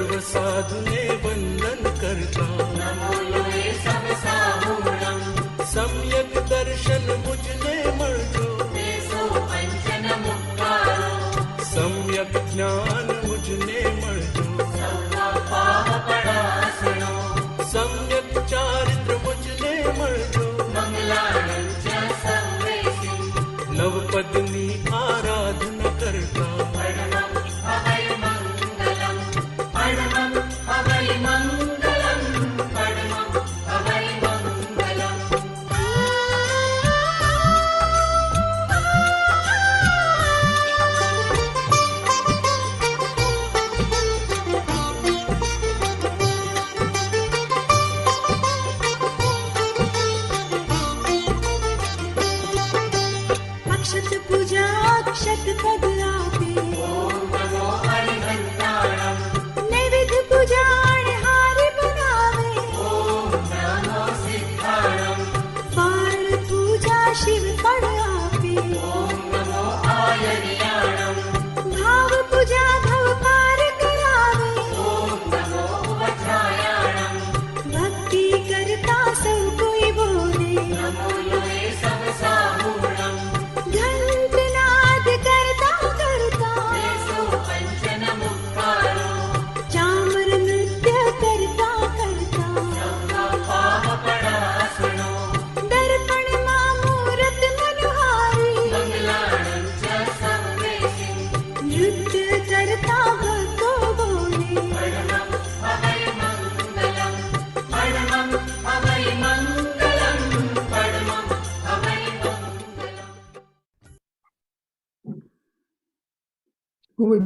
सर्व साधुने वंदन करता, सम्यक दर्शन मुझने मळजो, सम्यक ज्ञान मुझने मळजो, सम्यक चारित्र मुझने मळजो, नवपदनी आराधना करता,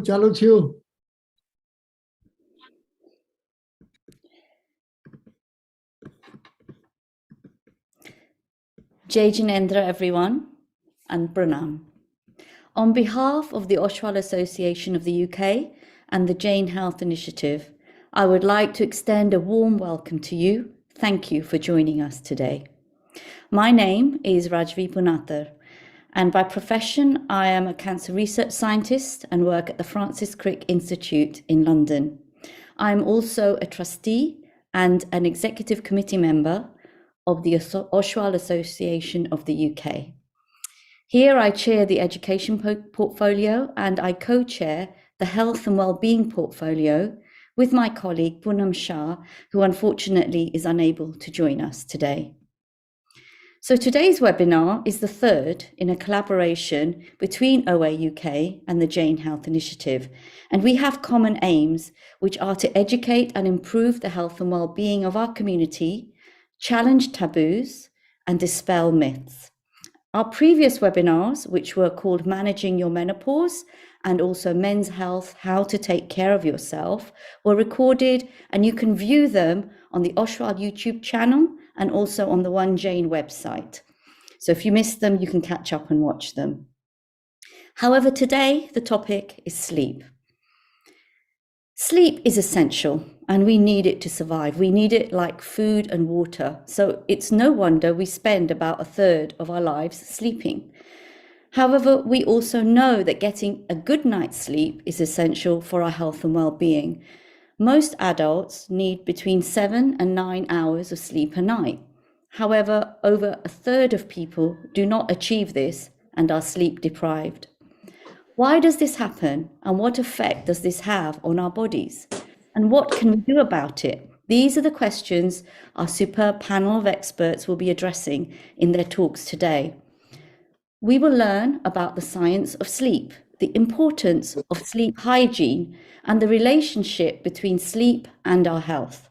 ચાલુ થયું. Jai Jinendra, everyone, and Pranam. On behalf of the Oshwal Association of the UK and the Jain Health Initiative, I would like to extend a warm welcome to you. Thank you for joining us today. My name is Rajvi Punathar, and by profession, I am a cancer research scientist and work at the Francis Crick Institute in London. I am also a trustee and an executive committee member of the Oshwal Association of the UK. Here I chair the education portfolio and I co-chair the health and well-being portfolio with my colleague Poonam Shah, who unfortunately is unable to join us today. So today's webinar is the third in a collaboration between OAUK and the Jain Health Initiative, and we have common aims, which are to educate and improve the health and well-being of our community, challenge taboos, and dispel myths. Our previous webinars, which were called Managing Your Menopause and also Men's Health, How to Take Care of Yourself, were recorded, and you can view them on the Oshwal YouTube channel and also on the One Jain website. So if you missed them, you can catch up and watch them. However, today the topic is sleep. Sleep is essential and we need it to survive. We need it like food and water. So it's no wonder we spend about a third of our lives sleeping. However, we also know that getting a good night's sleep is essential for our health and well-being. Most adults need between 7 and 9 hours of sleep a night. However, over a third of people do not achieve this and are sleep deprived. Why does this happen, and what effect does this have on our bodies? And what can we do about it? These are the questions our superb panel of experts will be addressing in their talks today. We will learn about the science of sleep, the importance of sleep hygiene, and the relationship between sleep and our health.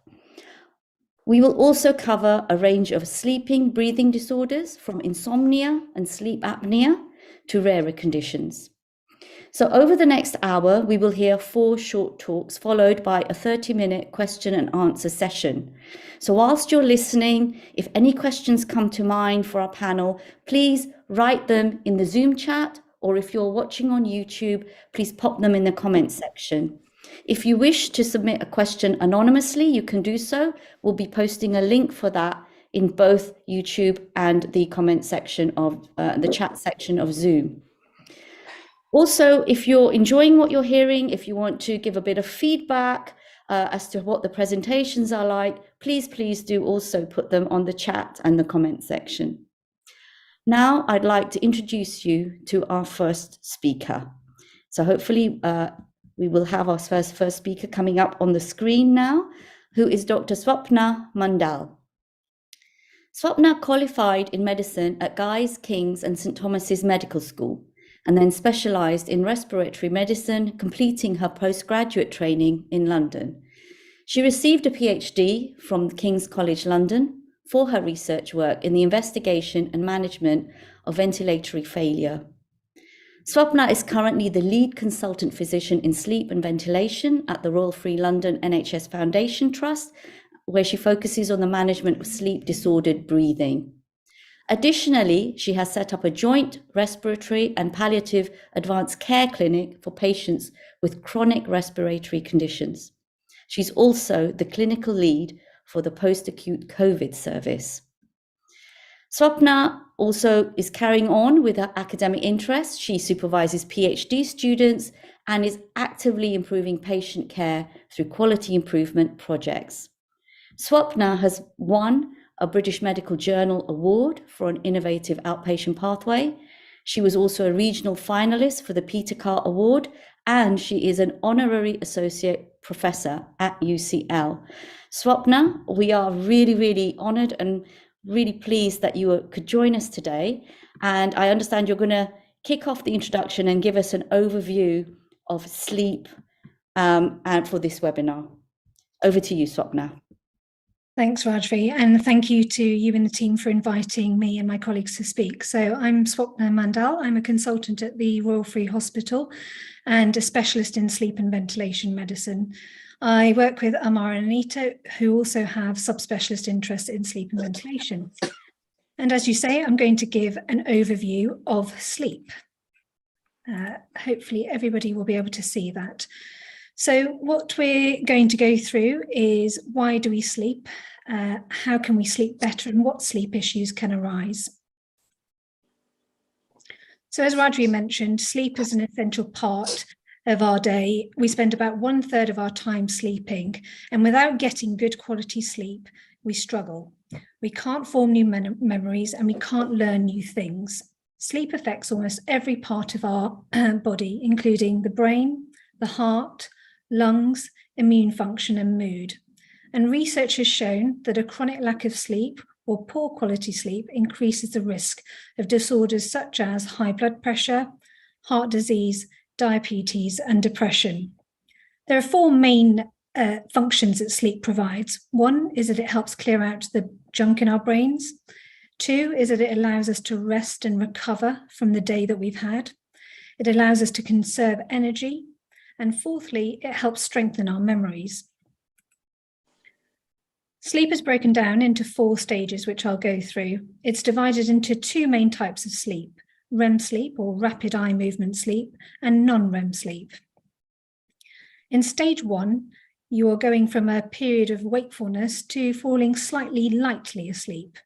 We will also cover a range of sleeping breathing disorders, from insomnia and sleep apnea to rarer conditions. So over the next hour, we will hear 4 short talks followed by a 30-minute question and answer session. So whilst you're listening, if any questions come to mind for our panel, please write them in the Zoom chat, or if you're watching on YouTube, please pop them in the comment section. If you wish to submit a question anonymously, you can do so. We'll be posting a link for that in both YouTube and the comment section of the chat section of Zoom. Also, if you're enjoying what you're hearing, if you want to give a bit of feedback, as to what the presentations are like, please do also put them on the chat and the comment section. Now I'd like to introduce you to our first speaker. So hopefully we will have our first speaker coming up on the screen now, who is Dr. Swapna Mandal. Swapna qualified in medicine at Guy's, King's and St Thomas's Medical School, and then specialised in respiratory medicine, completing her postgraduate training in London. She received a PhD from King's College London for her research work in the investigation and management of ventilatory failure. Swapna is currently the lead consultant physician in sleep and ventilation at the Royal Free London NHS Foundation Trust, where she focuses on the management of sleep disordered breathing. Additionally, she has set up a joint respiratory and palliative advanced care clinic for patients with chronic respiratory conditions. She's also the clinical lead for the post-acute COVID service. Swapna also is carrying on with her academic interests. She supervises PhD students and is actively improving patient care through quality improvement projects. Swapna has won a British Medical Journal Award for an innovative outpatient pathway. She was also a regional finalist for the Peter Carr Award, and she is an honorary associate professor at UCL. Swapna, we are really honoured and really pleased that you could join us today. And I understand you're going to kick off the introduction and give us an overview of sleep and for this webinar. Over to you, Swapna. Thanks, Rajvi, and thank you to you and the team for inviting me and my colleagues to speak. So I'm Swapna Mandal. I'm a consultant at the Royal Free Hospital and a specialist in sleep and ventilation medicine. I work with Amar and Anita, who also have subspecialist interests in sleep and ventilation. And as you say, I'm going to give an overview of sleep. Hopefully everybody will be able to see that. So what we're going to go through is why do we sleep, how can we sleep better, and what sleep issues can arise. So as Rajvi mentioned, sleep is an essential part of our day. We spend about 1/3 of our time sleeping, and without getting good quality sleep, we struggle. We can't form new memories and we can't learn new things. Sleep affects almost every part of our body, including the brain, the heart, lungs, immune function and mood. And research has shown that a chronic lack of sleep or poor quality sleep increases the risk of disorders such as high blood pressure, heart disease, diabetes and depression. There are 4 main functions that sleep provides. 1 is that it helps clear out the junk in our brains. 2 is that it allows us to rest and recover from the day that we've had. It allows us to conserve energy. And 4thly, it helps strengthen our memories. Sleep is broken down into 4 stages, which I'll go through. It's divided into 2 main types of sleep: REM sleep, or rapid eye movement sleep, and non-REM sleep. In stage 1, you are going from a period of wakefulness to falling slightly lightly asleep.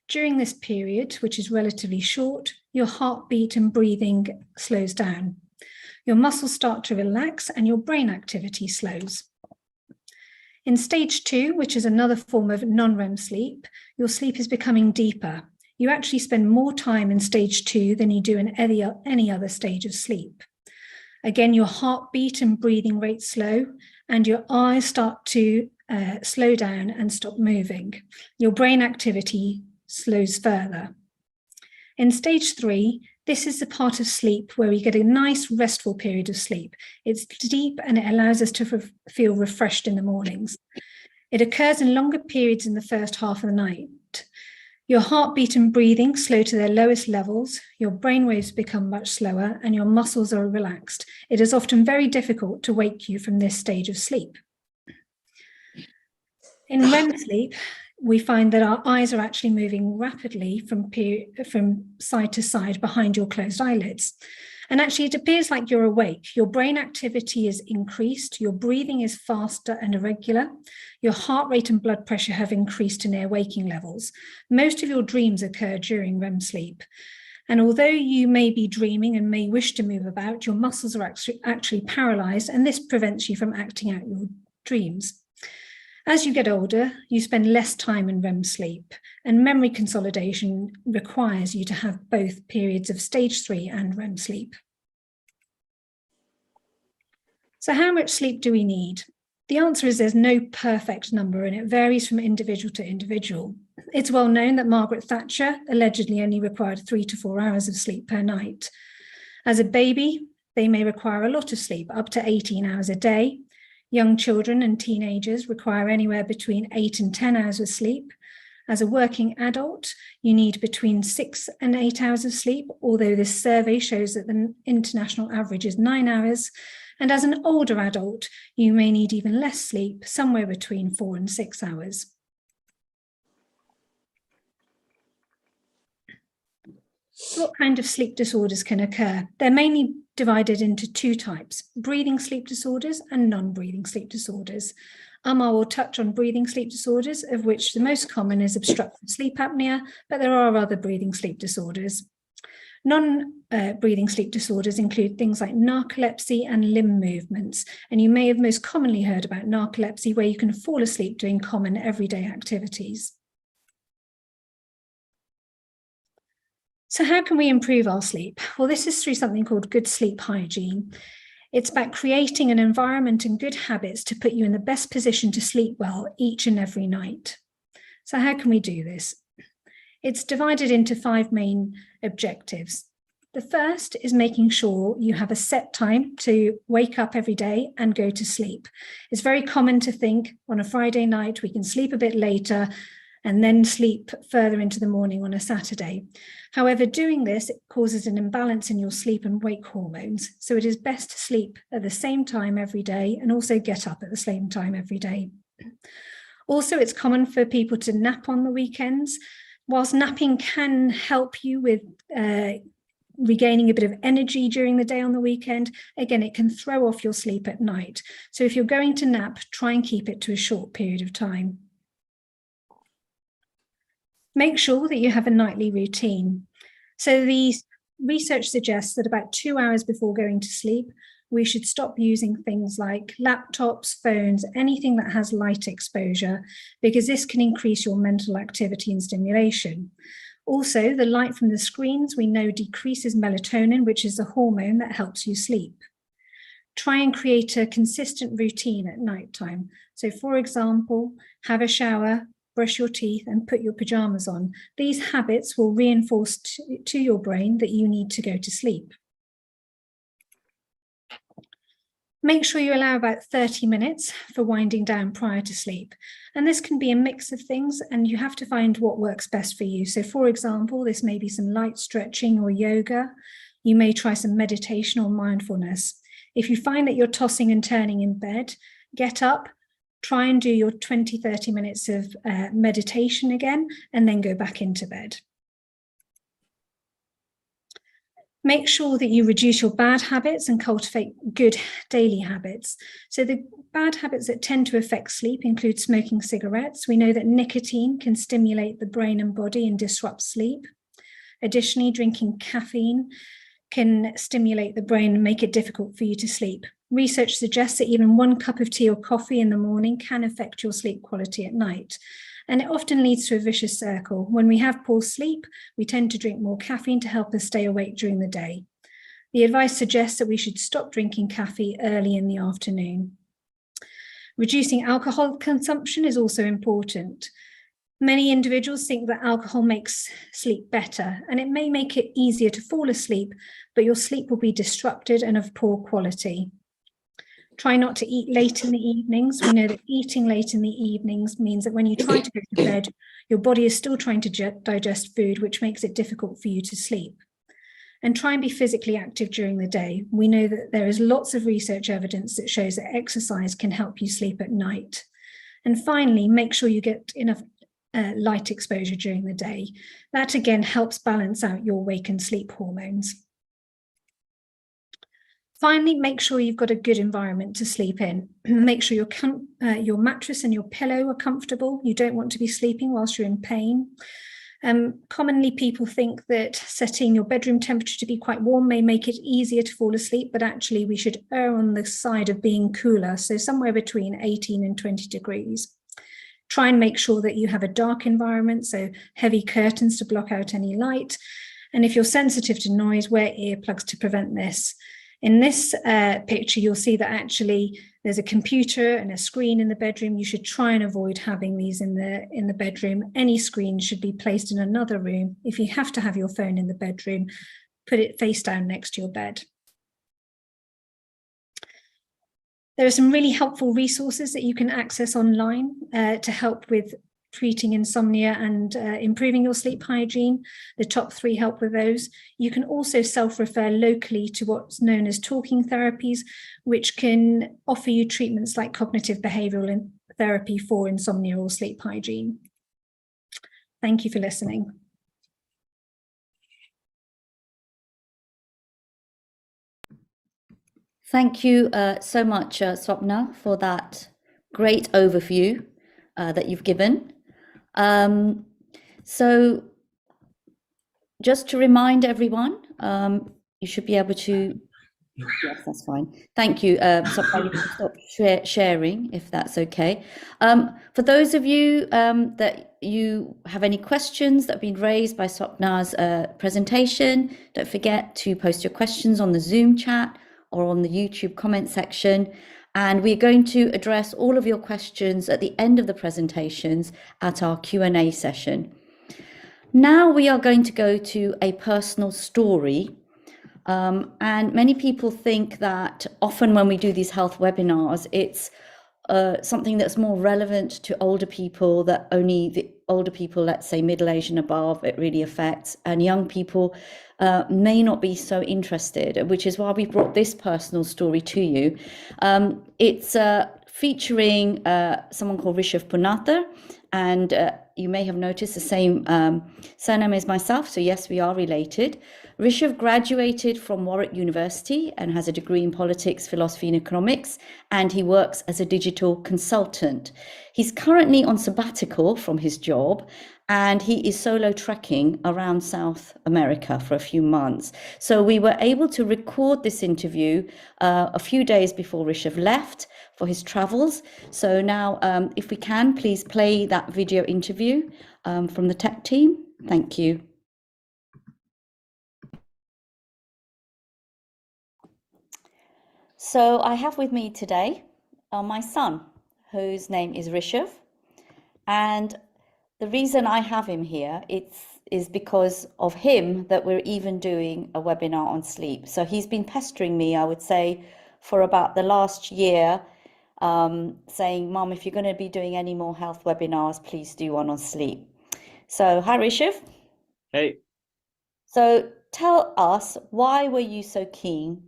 During this period, which is relatively short, your heartbeat and breathing slows down. Your muscles start to relax and your brain activity slows. In stage 2, which is another form of non-REM sleep, your sleep is becoming deeper. You actually spend more time in stage 2 than you do in any other stage of sleep. Again, your heartbeat and breathing rate slow, and your eyes start to slow down and stop moving. Your brain activity slows further. In stage 3, this is the part of sleep where we get a nice restful period of sleep. It's deep and it allows us to feel refreshed in the mornings. It occurs in longer periods in the first half of the night. Your heartbeat and breathing slow to their lowest levels, your brain waves become much slower, and your muscles are relaxed. It is often very difficult to wake you from this stage of sleep. In REM sleep, we find that our eyes are actually moving rapidly from side to side behind your closed eyelids. And actually, it appears like you're awake. Your brain activity is increased, your breathing is faster and irregular, your heart rate and blood pressure have increased to near waking levels. Most of your dreams occur during REM sleep. And although you may be dreaming and may wish to move about, your muscles are actually paralyzed, and this prevents you from acting out your dreams. As you get older, you spend less time in REM sleep, and memory consolidation requires you to have both periods of stage 3 and REM sleep. So how much sleep do we need? The answer is there's no perfect number, and it varies from individual to individual. It's well known that Margaret Thatcher allegedly only required 3 to 4 hours of sleep per night. As a baby, they may require a lot of sleep, up to 18 hours a day. Young children and teenagers require anywhere between 8 and 10 hours of sleep. As a working adult, you need between 6 and 8 hours of sleep, although this survey shows that the international average is 9 hours. And as an older adult, you may need even less sleep, somewhere between 4 and 6 hours. What kind of sleep disorders can occur? They're mainly divided into 2 types: breathing sleep disorders and non-breathing sleep disorders. Amar will touch on breathing sleep disorders, of which the most common is obstructive sleep apnea, but there are other breathing sleep disorders. Non-breathing sleep disorders include things like narcolepsy and limb movements, and you may have most commonly heard about narcolepsy, where you can fall asleep doing common everyday activities. So how can we improve our sleep? Well, this is through something called good sleep hygiene. It's about creating an environment and good habits to put you in the best position to sleep well each and every night. So how can we do this? It's divided into 5 main objectives. The first is making sure you have a set time to wake up every day and go to sleep. It's very common to think on a Friday night we can sleep a bit later and then sleep further into the morning on a Saturday. However, doing this, it causes an imbalance in your sleep and wake hormones. So it is best to sleep at the same time every day and also get up at the same time every day. Also, it's common for people to nap on the weekends. Whilst napping can help you with regaining a bit of energy during the day on the weekend, again, it can throw off your sleep at night. So if you're going to nap, try and keep it to a short period of time. Make sure that you have a nightly routine. So the research suggests that about 2 hours before going to sleep, we should stop using things like laptops, phones, anything that has light exposure, because this can increase your mental activity and stimulation. Also, the light from the screens we know decreases melatonin, which is a hormone that helps you sleep. Try and create a consistent routine at nighttime. So for example, have a shower, brush your teeth and put your pajamas on. These habits will reinforce to your brain that you need to go to sleep. Make sure you allow about 30 minutes for winding down prior to sleep. And this can be a mix of things, and you have to find what works best for you. So for example, this may be some light stretching or yoga. You may try some meditation or mindfulness. If you find that you're tossing and turning in bed, get up, try and do your 20-30 minutes of meditation again, and then go back into bed. Make sure that you reduce your bad habits and cultivate good daily habits. So the bad habits that tend to affect sleep include smoking cigarettes. We know that nicotine can stimulate the brain and body and disrupt sleep. Additionally, drinking caffeine can stimulate the brain and make it difficult for you to sleep. Research suggests that even 1 cup of tea or coffee in the morning can affect your sleep quality at night. And it often leads to a vicious circle. When we have poor sleep, we tend to drink more caffeine to help us stay awake during the day. The advice suggests that we should stop drinking caffeine early in the afternoon. Reducing alcohol consumption is also important. Many individuals think that alcohol makes sleep better, and it may make it easier to fall asleep, but your sleep will be disrupted and of poor quality. Try not to eat late in the evenings. We know that eating late in the evenings means that when you try to go to bed, your body is still trying to digest food, which makes it difficult for you to sleep. And try and be physically active during the day. We know that there is lots of research evidence that shows that exercise can help you sleep at night. And finally, make sure you get enough light exposure during the day. That again helps balance out your wake and sleep hormones. Finally, make sure you've got a good environment to sleep in. Make sure your mattress and your pillow are comfortable. You don't want to be sleeping whilst you're in pain. Commonly, people think that setting your bedroom temperature to be quite warm may make it easier to fall asleep, but actually we should err on the side of being cooler, so somewhere between 18 and 20 degrees. Try and make sure that you have a dark environment, so heavy curtains to block out any light. And if you're sensitive to noise, wear earplugs to prevent this. In this picture, you'll see that actually there's a computer and a screen in the bedroom. You should try and avoid having these in the bedroom. Any screen should be placed in another room. If you have to have your phone in the bedroom, put it face down next to your bed. There are some really helpful resources that you can access online to help with treating insomnia and improving your sleep hygiene. The top 3 help with those. You can also self-refer locally to what's known as talking therapies, which can offer you treatments like cognitive behavioral therapy for insomnia or sleep hygiene. Thank you for listening. Thank you so much, Swapna, for that great overview that you've given. So just to remind everyone, you should be able to, yes, that's fine. Thank you. Swapna, you can stop sharing if that's okay. For those of you that you have any questions that have been raised by Swapna's presentation, don't forget to post your questions on the Zoom chat or on the YouTube comment section. And we're going to address all of your questions at the end of the presentations at our Q&A session. Now we are going to go to a personal story. And many people think that often when we do these health webinars, it's something that's more relevant to older people, that only the older people, let's say middle-aged and above, it really affects, and young people may not be so interested, which is why we brought this personal story to you. It's featuring someone called Rishabh Punatha, and you may have noticed the same surname as myself, so yes, we are related. Rishabh graduated from Warwick University and has a degree in politics, philosophy and economics, and he works as a digital consultant. He's currently on sabbatical from his job, and he is solo trekking around South America for a few months. So we were able to record this interview a few days before Rishabh left for his travels. So now, if we can, please play that video interview from the tech team. Thank you. So I have with me today my son, whose name is Rishabh. And the reason I have him here is because of him that we're even doing a webinar on sleep. So he's been pestering me, I would say, for about the last year, saying, Mom, if you're going to be doing any more health webinars, please do one on sleep. So hi, Rishabh. Hey. So tell us, why were you so keen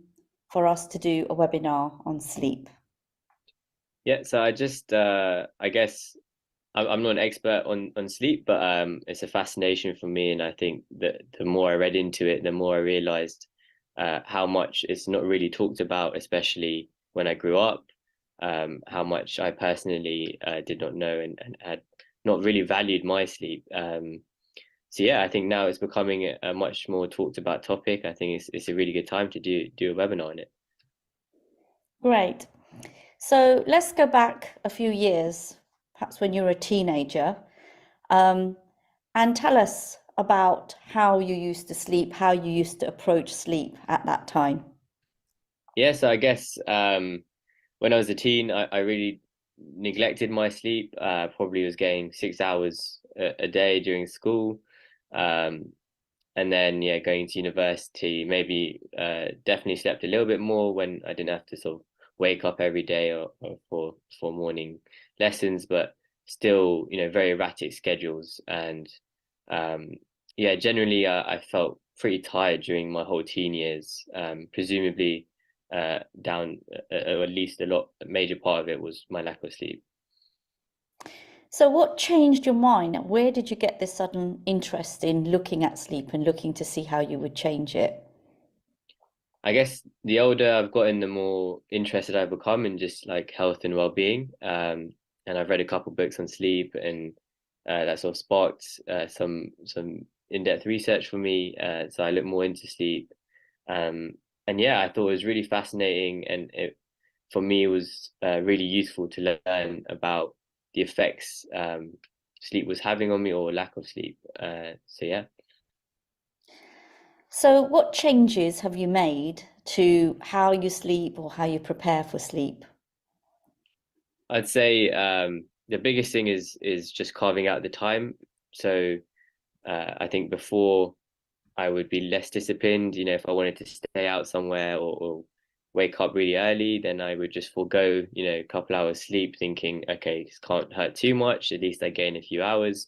for us to do a webinar on sleep? Yeah, so I just, I guess I'm not an expert on sleep, but it's a fascination for me. And I think that the more I read into it, the more I realized how much it's not really talked about, especially when I grew up, how much I personally did not know and had not really valued my sleep. So yeah, I think now it's becoming a much more talked about topic. I think it's a really good time to do a webinar on it. Great. So let's go back a few years, perhaps when you were a teenager, and tell us about how you used to sleep, how you used to approach sleep at that time. Yeah, so I guess when I was a teen, I really neglected my sleep. Probably was getting 6 hours a day during school. And then, yeah, going to university, maybe definitely slept a little bit more when I didn't have to sort of wake up every day or for morning lessons, but still, very erratic schedules. And yeah, generally I felt pretty tired during my whole teen years, presumably down, or at least a major part of it was my lack of sleep. So what changed your mind? Where did you get this sudden interest in looking at sleep and looking to see how you would change it? I guess the older I've gotten, the more interested I've become in just like health and well-being. And I've read a couple books on sleep, and that sort of sparked some in-depth research for me. So I looked more into sleep. And yeah, I thought it was really fascinating, and for me, it was really useful to learn about the effects sleep was having on me, or lack of sleep. So yeah. So, what changes have you made to how you sleep or how you prepare for sleep? I'd say the biggest thing is just carving out the time. So I think before I would be less disciplined. You know, if I wanted to stay out somewhere, or wake up really early, then I would just forego, a couple hours sleep, thinking, okay, this can't hurt too much. At least I gain a few hours.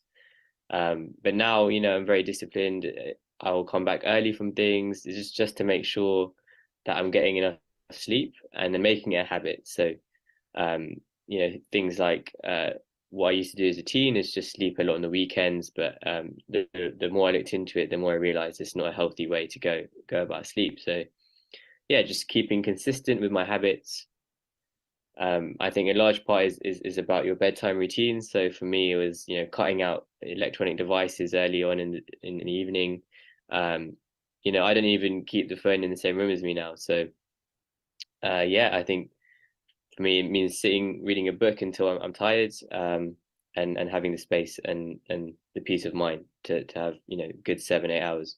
But now, I'm very disciplined. I will come back early from things, just to make sure that I'm getting enough sleep, and then making it a habit. So, um, things like what I used to do as a teen is just sleep a lot on the weekends. But the more I looked into it, the more I realized it's not a healthy way to go about sleep. So yeah, just keeping consistent with my habits. I think a large part is about your bedtime routine. So for me, it was, cutting out electronic devices early on in the evening. I don't even keep the phone in the same room as me now. So yeah, I think for me, it means reading a book until I'm tired, and having the space and the peace of mind to have, good 7, 8 hours.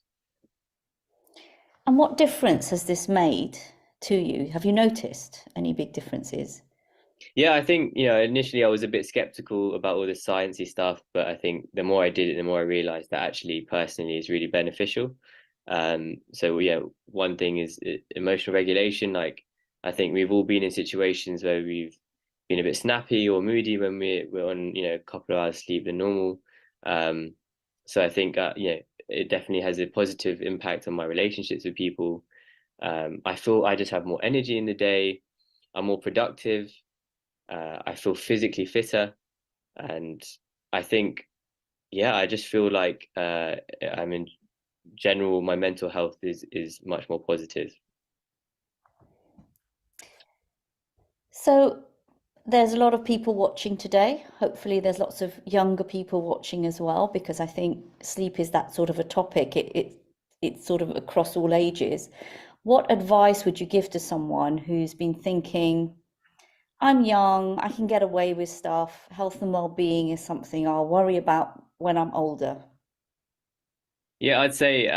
And what difference has this made to you? Have you noticed any big differences? Yeah, I think, initially I was a bit skeptical about all this sciencey stuff, but I think the more I did it, the more I realized that actually personally is really beneficial. So yeah, one thing is emotional regulation. Like, I think we've all been in situations where we've been a bit snappy or moody when we're on, a couple of hours sleep than normal. So I think, it definitely has a positive impact on my relationships with people. I feel I just have more energy in the day. I'm more productive. I feel physically fitter, and I think, yeah, I just feel like I'm in general, my mental health is much more positive. So, there's a lot of people watching today. Hopefully, there's lots of younger people watching as well, because I think sleep is that sort of a topic. It's sort of across all ages. What advice would you give to someone who's been thinking, I'm young, I can get away with stuff. Health and well-being is something I'll worry about when I'm older. Yeah, I'd say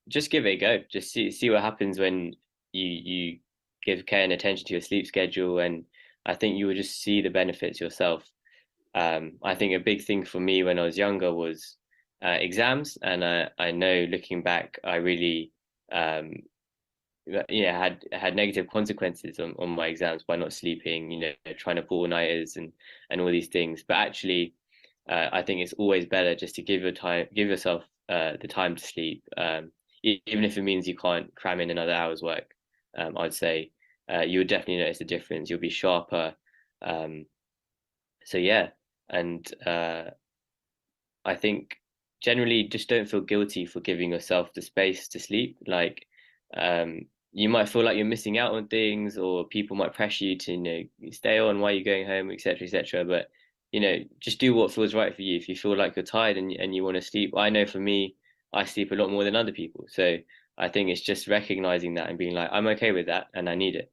just give it a go. Just see what happens when you give care and attention to your sleep schedule, and I think you will just see the benefits yourself. I think a big thing for me when I was younger was exams, and I know looking back, I really had negative consequences on my exams by not sleeping, trying to pull all-nighters and all these things. But actually, I think it's always better just to give yourself the time to sleep, even if it means you can't cram in another hour's work. I'd say you'll definitely notice a difference. You'll be sharper. So yeah, and I think generally just don't feel guilty for giving yourself the space to sleep. Like, you might feel like you're missing out on things, or people might pressure you to, stay on while you're going home, etc., etc. But, just do what feels right for you. If you feel like you're tired and you want to sleep, I know for me, I sleep a lot more than other people. So I think it's just recognizing that and being like, I'm okay with that and I need it.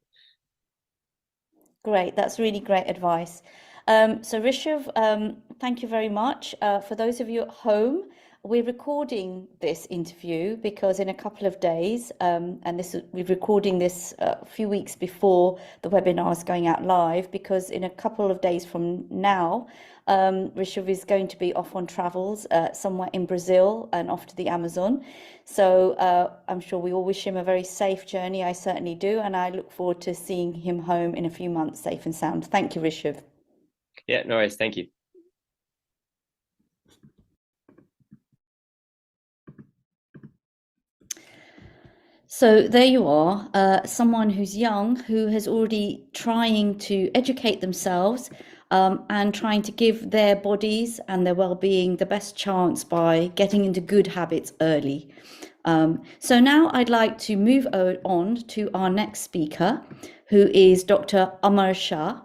Great, that's really great advice. So Rishav, thank you very much. For those of you at home, we're recording this interview because in a couple of days, we're recording this a few weeks before the webinar is going out live, because in a couple of days from now, Rishav is going to be off on travels somewhere in Brazil and off to the Amazon. So I'm sure we all wish him a very safe journey. I certainly do. And I look forward to seeing him home in a few months, safe and sound. Thank you, Rishav. Yeah, no worries. Thank you. So there you are, someone who's young, who has already trying to educate themselves and trying to give their bodies and their well-being the best chance by getting into good habits early. So now I'd like to move on to our next speaker, who is Dr. Amar Shah.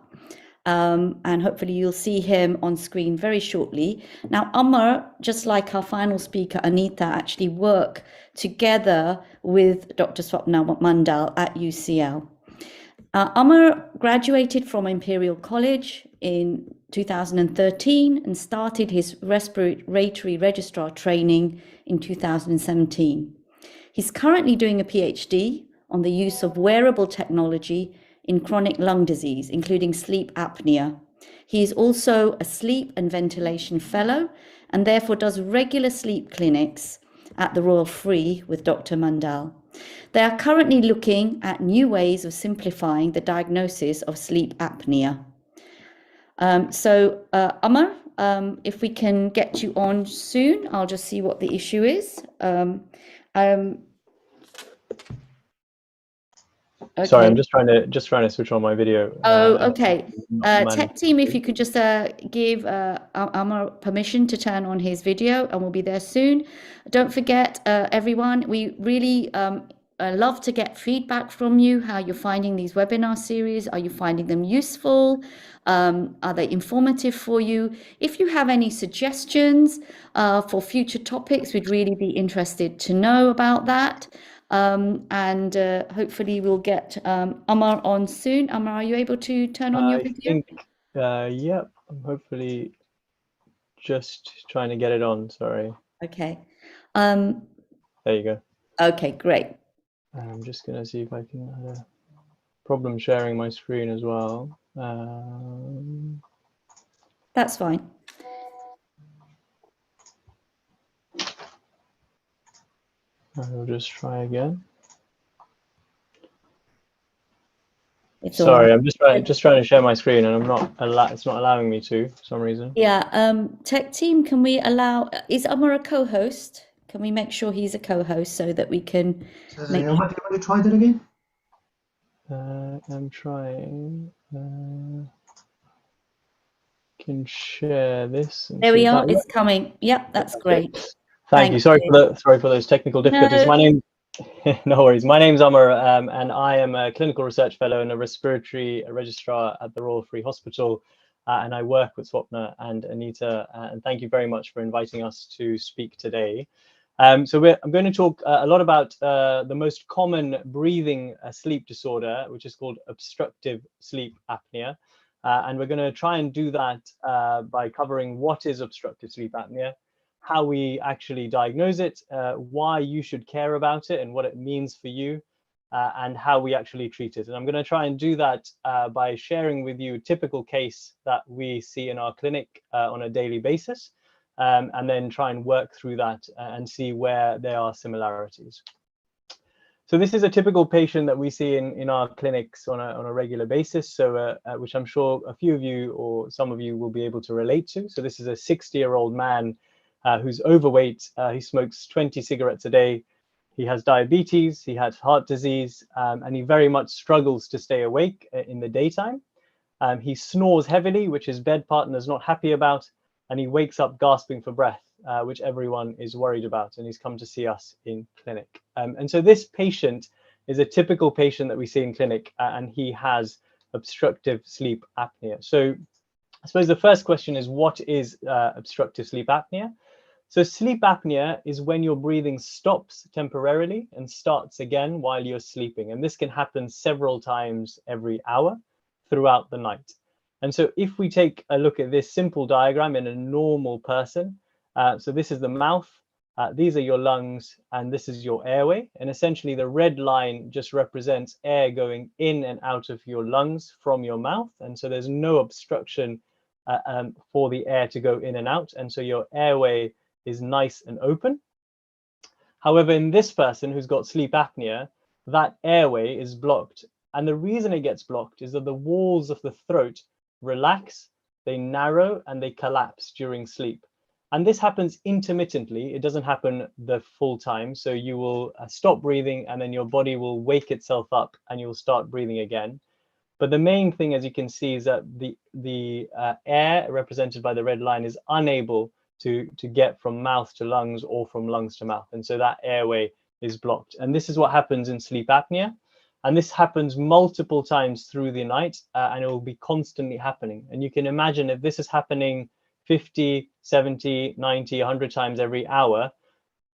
and hopefully you'll see him on screen very shortly. Now, Amar, just like our final speaker, Anita, actually work together with Dr. Swapna Mandal at UCL. Amar graduated from Imperial College in 2013 and started his respiratory registrar training in 2017. He's currently doing a PhD on the use of wearable technology in chronic lung disease, including sleep apnea. He is also a sleep and ventilation fellow and therefore does regular sleep clinics at the Royal Free with Dr. Mandal. They are currently looking at new ways of simplifying the diagnosis of sleep apnea. Amar, if we can get you on soon, I'll just see what the issue is. Okay. Sorry, I'm just trying to switch on my video. Okay. Tech team, if you could just give Amar permission to turn on his video, and we'll be there soon. Don't forget, everyone, we really love to get feedback from you, how you're finding these webinar series. Are you finding them useful? Are they informative for you? If you have any suggestions for future topics, we'd really be interested to know about that. Hopefully we'll get Amar on soon. Amar, are you able to turn on your video? Yep, I'm hopefully just trying to get it on, sorry. Okay. There you go. Okay, great. I'm just going to see if I can have a problem sharing my screen as well. That's fine. I'll just try again. Sorry, I'm just trying to share my screen, and it's not allowing me to for some reason. Yeah, tech team, can we allow? Is Amar a co-host? Can we make sure he's a co-host so that we can? Make... You want to try that again? I'm trying. Can share this. There we are. It's coming. Yep, that's great. Thank you. Sorry for those technical difficulties. No. No worries. My name's Amar, and I am a clinical research fellow and a respiratory registrar at the Royal Free Hospital, and I work with Swapna and Anita. And thank you very much for inviting us to speak today. I'm going to talk a lot about the most common breathing sleep disorder, which is called obstructive sleep apnea. And we're going to try and do that by covering what is obstructive sleep apnea, how we actually diagnose it, why you should care about it and what it means for you, and how we actually treat it. And I'm going to try and do that by sharing with you a typical case that we see in our clinic on a daily basis, and then try and work through that and see where there are similarities. So this is a typical patient that we see in our clinics on a regular basis, so which I'm sure a few of you or some of you will be able to relate to. So this is a 60-year-old man who's overweight. He smokes 20 cigarettes a day. He has diabetes, he has heart disease, and he very much struggles to stay awake in the daytime. He snores heavily, which his bed partner is not happy about, and he wakes up gasping for breath, which everyone is worried about, and he's come to see us in clinic. And so this patient is a typical patient that we see in clinic, and he has obstructive sleep apnea. So I suppose the first question is, what is obstructive sleep apnea? So sleep apnea is when your breathing stops temporarily and starts again while you're sleeping. And this can happen several times every hour throughout the night. And so if we take a look at this simple diagram in a normal person, so this is the mouth, these are your lungs, and this is your airway. And essentially the red line just represents air going in and out of your lungs from your mouth. And so there's no obstruction for the air to go in and out. And so your airway is nice and open. However, in this person who's got sleep apnea, that airway is blocked. And the reason it gets blocked is that the walls of the throat relax, they narrow, and they collapse during sleep. And this happens intermittently. It doesn't happen the full time. So you will stop breathing, and then your body will wake itself up and you'll start breathing again. But the main thing, as you can see, is that the air represented by the red line is unable to get from mouth to lungs or from lungs to mouth. And so that airway is blocked. And this is what happens in sleep apnea. And this happens multiple times through the night, and it will be constantly happening. And you can imagine if this is happening 50, 70, 90, 100 times every hour,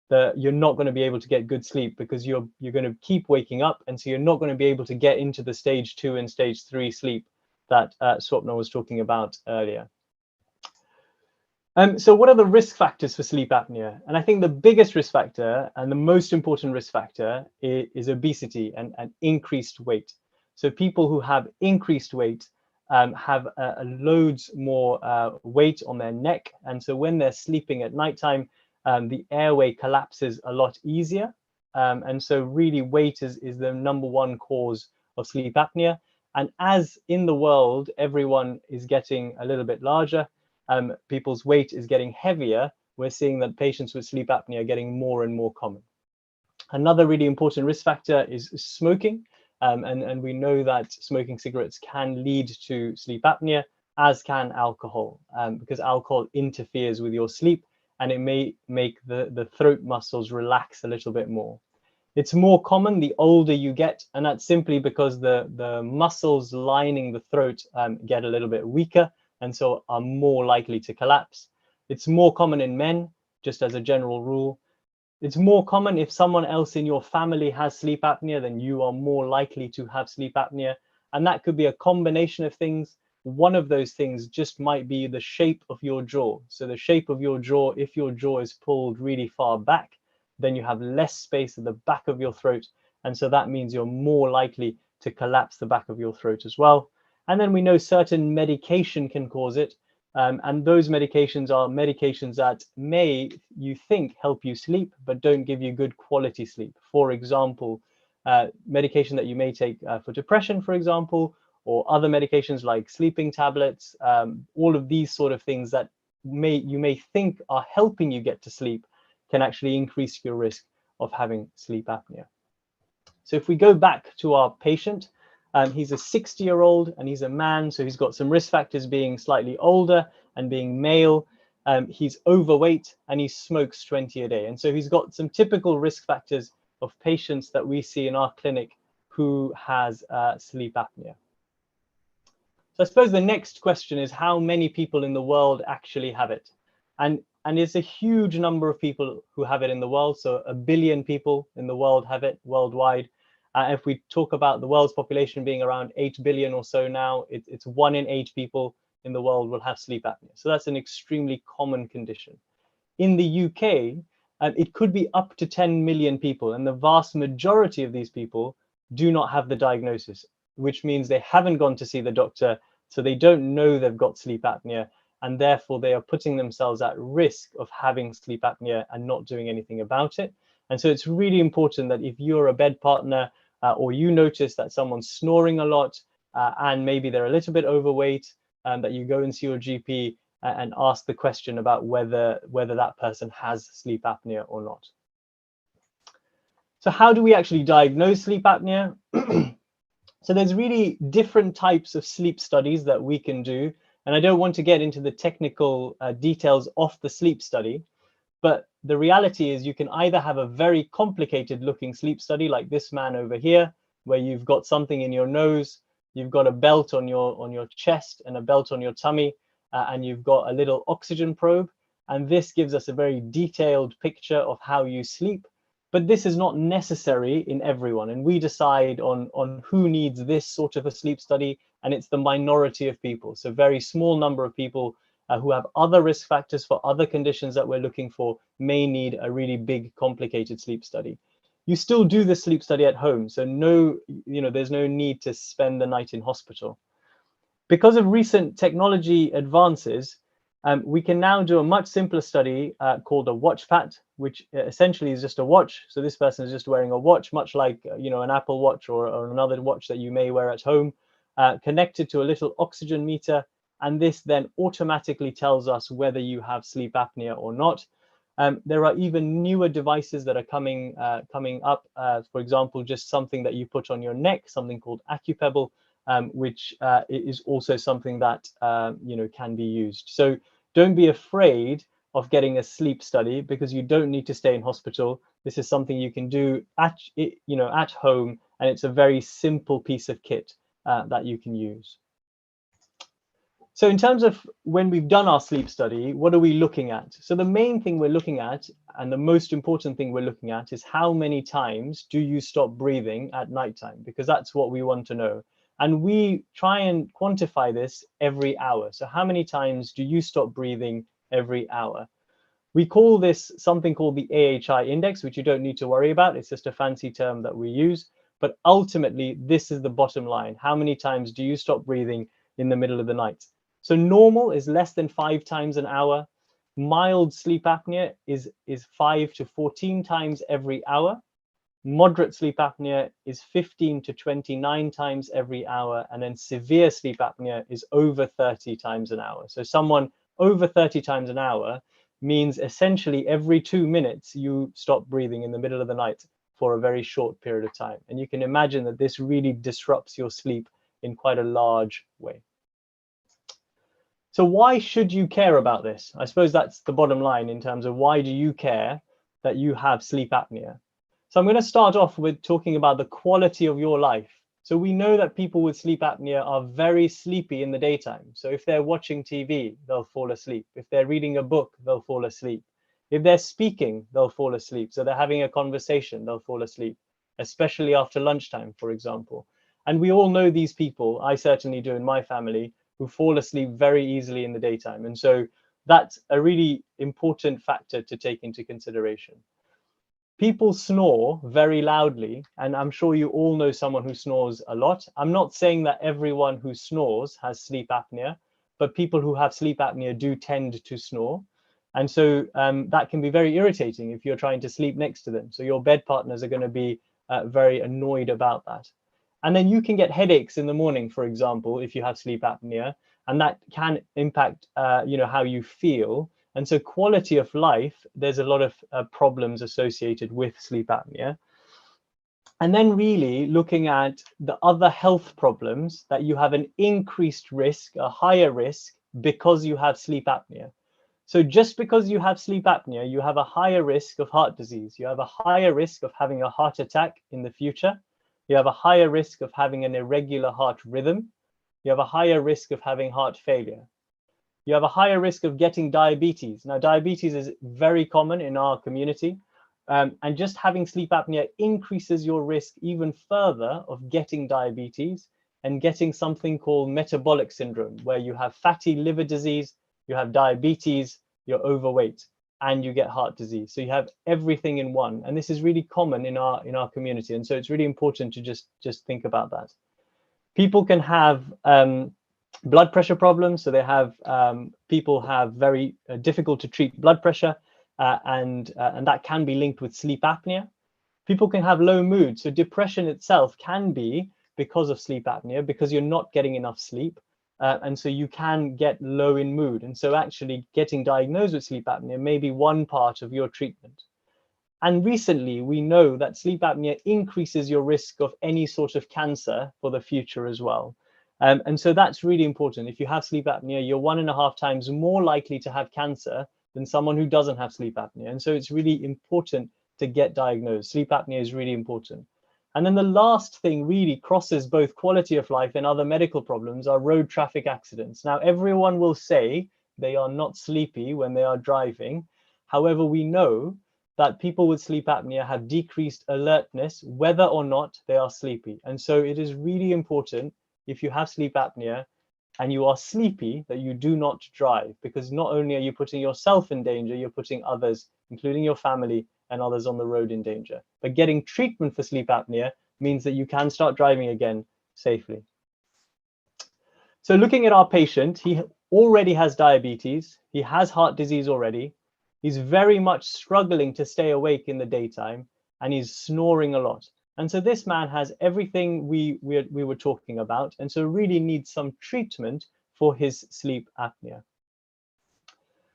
that you're not going to be able to get good sleep, because you're going to keep waking up, and so you're not going to be able to get into the stage 2 and stage 3 sleep that Swapna was talking about earlier. So what are the risk factors for sleep apnea? And I think the biggest risk factor and the most important risk factor is obesity and increased weight. So people who have increased weight have loads more weight on their neck, and so when they're sleeping at nighttime, the airway collapses a lot easier. And so really weight is the #1 cause of sleep apnea. And as in the world, everyone is getting a little bit larger, people's weight is getting heavier, we're seeing that patients with sleep apnea are getting more and more common. Another really important risk factor is smoking. And we know that smoking cigarettes can lead to sleep apnea, as can alcohol, because alcohol interferes with your sleep, and it may make the throat muscles relax a little bit more. It's more common the older you get, and that's simply because the muscles lining the throat get a little bit weaker, and so are more likely to collapse. It's more common in men, just as a general rule. It's more common if someone else in your family has sleep apnea, then you are more likely to have sleep apnea. And that could be a combination of things. One of those things just might be the shape of your jaw. So the shape of your jaw, if your jaw is pulled really far back, then you have less space at the back of your throat. And so that means you're more likely to collapse the back of your throat as well. And then we know certain medication can cause it. And those medications are medications that may, you think, help you sleep, but don't give you good quality sleep. For example, medication that you may take for depression, for example, or other medications like sleeping tablets, all of these sort of things that you may think are helping you get to sleep can actually increase your risk of having sleep apnea. So if we go back to our patient, he's a 60-year-old and he's a man, so he's got some risk factors being slightly older and being male. He's overweight and he smokes 20 a day. And so he's got some typical risk factors of patients that we see in our clinic who has sleep apnea. So I suppose the next question is, how many people in the world actually have it? And it's a huge number of people who have it in the world. So 1 billion people in the world have it worldwide. If we talk about the world's population being around 8 billion or so now, it's 1 in 8 people in the world will have sleep apnea. So that's an extremely common condition. In the UK, it could be up to 10 million people, and the vast majority of these people do not have the diagnosis, which means they haven't gone to see the doctor, so they don't know they've got sleep apnea, and therefore they are putting themselves at risk of having sleep apnea and not doing anything about it. And so it's really important that if you're a bed partner, or you notice that someone's snoring a lot, and maybe they're a little bit overweight, that you go and see your GP and ask the question about whether that person has sleep apnea or not. So how do we actually diagnose sleep apnea? So there's really different types of sleep studies that we can do. And I don't want to get into the technical details of the sleep study, but the reality is you can either have a very complicated looking sleep study like this man over here, where you've got something in your nose, you've got a belt on your chest and a belt on your tummy, and you've got a little oxygen probe. And this gives us a very detailed picture of how you sleep. But this is not necessary in everyone. And we decide on who needs this sort of a sleep study. And it's the minority of people. So very small number of people who have other risk factors for other conditions that we're looking for may need a really big, complicated sleep study. You still do the sleep study at home. So there's no need to spend the night in hospital. Because of recent technology advances, we can now do a much simpler study called a watch pat, which essentially is just a watch. So this person is just wearing a watch, much like an Apple Watch or another watch that you may wear at home, connected to a little oxygen meter. And this then automatically tells us whether you have sleep apnea or not. There are even newer devices that are coming up. For example, just something that you put on your neck, something called AccuPebble, which is also something that can be used. So don't be afraid of getting a sleep study, because you don't need to stay in hospital. This is something you can do at home and it's a very simple piece of kit that you can use. So in terms of when we've done our sleep study, what are we looking at? So the main thing we're looking at, and the most important thing we're looking at, is how many times do you stop breathing at nighttime? Because that's what we want to know. And we try and quantify this every hour. So how many times do you stop breathing every hour? We call this something called the AHI index, which you don't need to worry about. It's just a fancy term that we use. But ultimately, this is the bottom line. How many times do you stop breathing in the middle of the night? So normal is less than 5 times an hour. Mild sleep apnea is 5 to 14 times every hour. Moderate sleep apnea is 15 to 29 times every hour. And then severe sleep apnea is over 30 times an hour. So someone over 30 times an hour means essentially every 2 minutes you stop breathing in the middle of the night for a very short period of time. And you can imagine that this really disrupts your sleep in quite a large way. So why should you care about this? I suppose that's the bottom line in terms of why do you care that you have sleep apnea? So I'm going to start off with talking about the quality of your life. So we know that people with sleep apnea are very sleepy in the daytime. So if they're watching TV, they'll fall asleep. If they're reading a book, they'll fall asleep. If they're speaking, they'll fall asleep. So they're having a conversation, they'll fall asleep, especially after lunchtime, for example. And we all know these people, I certainly do in my family, who fall asleep very easily in the daytime. And so that's a really important factor to take into consideration. People snore very loudly, and I'm sure you all know someone who snores a lot. I'm not saying that everyone who snores has sleep apnea, but people who have sleep apnea do tend to snore. And so that can be very irritating if you're trying to sleep next to them. So your bed partners are going to be very annoyed about that. And then you can get headaches in the morning, for example, if you have sleep apnea, and that can impact, how you feel. And so quality of life, there's a lot of problems associated with sleep apnea. And then really looking at the other health problems that you have an increased risk, a higher risk, because you have sleep apnea. So just because you have sleep apnea, you have a higher risk of heart disease. You have a higher risk of having a heart attack in the future. You have a higher risk of having an irregular heart rhythm. You have a higher risk of having heart failure. You have a higher risk of getting diabetes. Now, diabetes is very common in our community. And just having sleep apnea increases your risk even further of getting diabetes and getting something called metabolic syndrome, where you have fatty liver disease, you have diabetes, you're overweight, and you get heart disease. So you have everything in one. And this is really common in our community. And so it's really important to just think about that. People can have blood pressure problems. So they have people have very difficult to treat blood pressure, and that can be linked with sleep apnea. People can have low mood. So depression itself can be because of sleep apnea, because you're not getting enough sleep. And so you can get low in mood. And so actually getting diagnosed with sleep apnea may be one part of your treatment. And recently, we know that sleep apnea increases your risk of any sort of cancer for the future as well. And so that's really important. If you have sleep apnea, you're 1.5 times more likely to have cancer than someone who doesn't have sleep apnea. And so it's really important to get diagnosed. Sleep apnea is really important. And then the last thing really crosses both quality of life and other medical problems are road traffic accidents. Now, everyone will say they are not sleepy when they are driving. However, we know that people with sleep apnea have decreased alertness, whether or not they are sleepy. And so it is really important, if you have sleep apnea and you are sleepy, that you do not drive, because not only are you putting yourself in danger, you're putting others, including your family and others, on the road in danger. But getting treatment for sleep apnea means that you can start driving again safely. So looking at our patient, he already has diabetes, he has heart disease already, he's very much struggling to stay awake in the daytime, and he's snoring a lot. And so this man has everything we were talking about, and so really needs some treatment for his sleep apnea.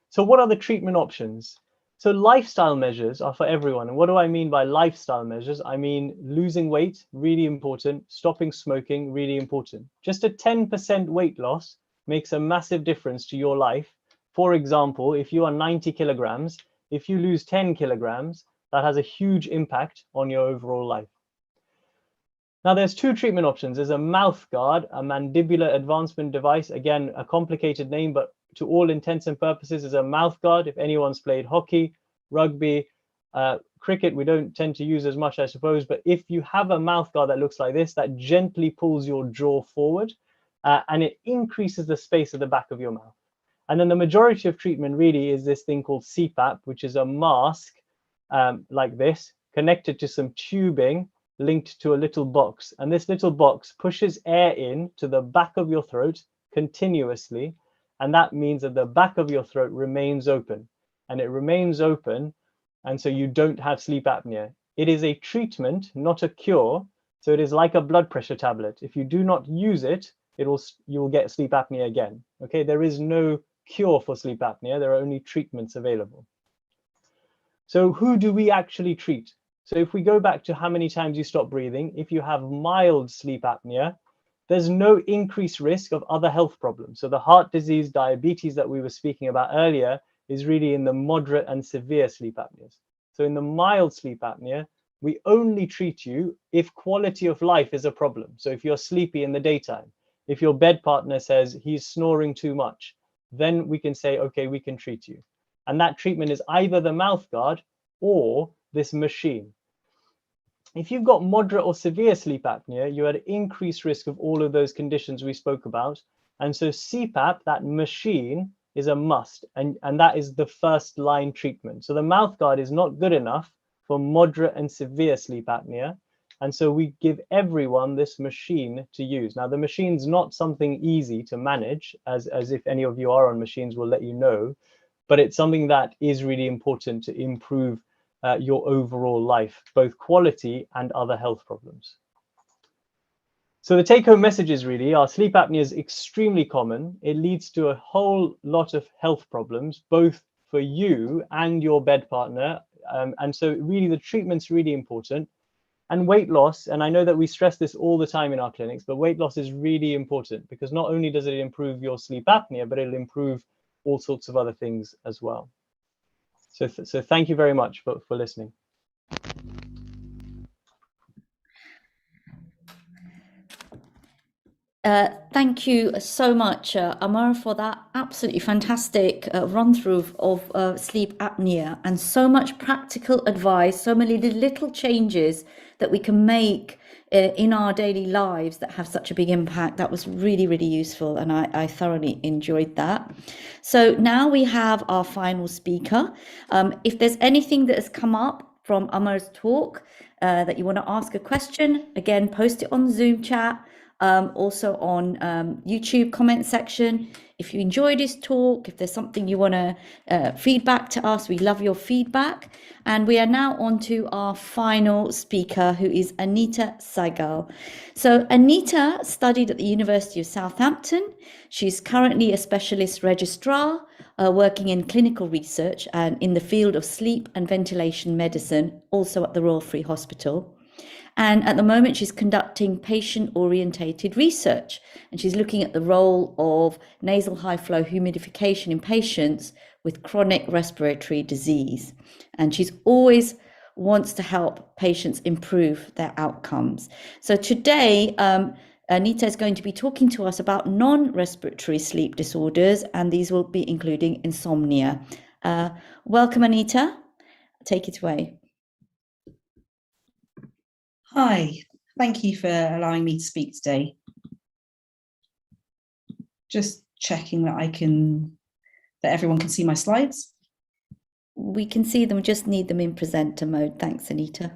So what are the treatment options? So lifestyle measures are for everyone. And what do I mean by lifestyle measures? I mean losing weight, really important. Stopping smoking, really important. Just a 10% weight loss makes a massive difference to your life. For example, if you are 90 kilograms, if you lose 10 kilograms, that has a huge impact on your overall life. Now, there's two treatment options. There's a mouth guard, a mandibular advancement device. Again, a complicated name, but to all intents and purposes is a mouth guard. If anyone's played hockey, rugby, cricket, we don't tend to use as much, I suppose. But if you have a mouth guard that looks like this, that gently pulls your jaw forward and it increases the space at the back of your mouth. And then the majority of treatment really is this thing called CPAP, which is a mask like this, connected to some tubing, linked to a little box, and this little box pushes air in to the back of your throat continuously, and that means that the back of your throat remains open, and it remains open, and so you don't have sleep apnea. It is a treatment, not a cure, so it is like a blood pressure tablet. If you do not use it, you'll get sleep apnea again. Okay, there is no cure for sleep apnea, there are only treatments available. So who do we actually treat? So if we go back to how many times you stop breathing, if you have mild sleep apnea, there's no increased risk of other health problems. So the heart disease, diabetes that we were speaking about earlier is really in the moderate and severe sleep apneas. So in the mild sleep apnea, we only treat you if quality of life is a problem. So if you're sleepy in the daytime, if your bed partner says he's snoring too much, then we can say, okay, we can treat you. And that treatment is either the mouth guard or this machine. If you've got moderate or severe sleep apnea, you're at increased risk of all of those conditions we spoke about. And so CPAP, that machine, is a must. And that is the first line treatment. So the mouth guard is not good enough for moderate and severe sleep apnea. And so we give everyone this machine to use. Now, the machine's not something easy to manage, as if any of you are on machines, we'll let you know. But it's something that is really important to improve your overall life, both quality and other health problems. So the take-home messages really are sleep apnea is extremely common. It leads to a whole lot of health problems, both for you and your bed partner. And so really the treatment's really important. And weight loss, and I know that we stress this all the time in our clinics, but weight loss is really important because not only does it improve your sleep apnea, but it'll improve all sorts of other things as well. So thank you very much for listening. Thank you so much, Amar, for that absolutely fantastic run through of sleep apnea, and so much practical advice, so many little changes that we can make in our daily lives that have such a big impact. That was really, really useful, and I thoroughly enjoyed that. So now we have our final speaker. If there's anything that has come up from Amar's talk that you want to ask a question, again, post it on Zoom chat. Also on YouTube comment section. If you enjoyed this talk, if there's something you want to feedback to us, we love your feedback. And we are now on to our final speaker, who is Anita Saigal. So Anita studied at the University of Southampton. She's currently a specialist registrar working in clinical research and in the field of sleep and ventilation medicine, also at the Royal Free Hospital. And at the moment, she's conducting patient-orientated research, and she's looking at the role of nasal high-flow humidification in patients with chronic respiratory disease. And she's always wants to help patients improve their outcomes. So today, Anita is going to be talking to us about non-respiratory sleep disorders, and these will be including insomnia. Welcome, Anita. Take it away. Hi, thank you for allowing me to speak today. Just checking that that everyone can see my slides. We can see them, just need them in presenter mode. Thanks, Anita.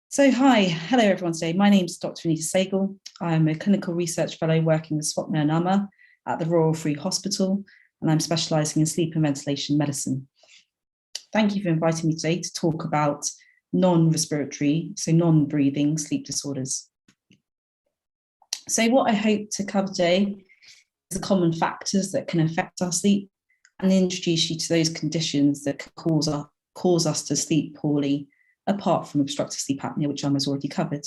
So hello everyone today. My name is Dr. Anita Saigal. I'm a clinical research fellow working with Swapna and Amma at the Royal Free Hospital, and I'm specialising in sleep and ventilation medicine. Thank you for inviting me today to talk about non-respiratory, so non-breathing sleep disorders. So what I hope to cover today is the common factors that can affect our sleep and introduce you to those conditions that can cause us to sleep poorly, apart from obstructive sleep apnea, which Emma's already covered.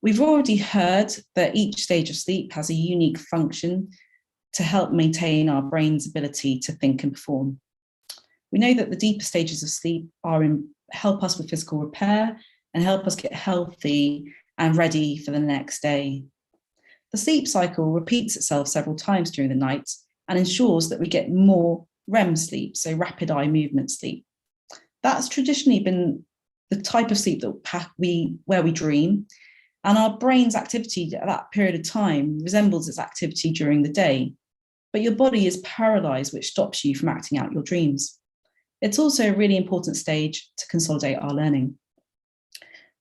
We've already heard that each stage of sleep has a unique function to help maintain our brain's ability to think and perform. We know that the deeper stages of sleep help us with physical repair and help us get healthy and ready for the next day. The sleep cycle repeats itself several times during the night and ensures that we get more REM sleep, so rapid eye movement sleep. That's traditionally been the type of sleep that where we dream, and our brain's activity at that period of time resembles its activity during the day, but your body is paralyzed, which stops you from acting out your dreams. It's also a really important stage to consolidate our learning.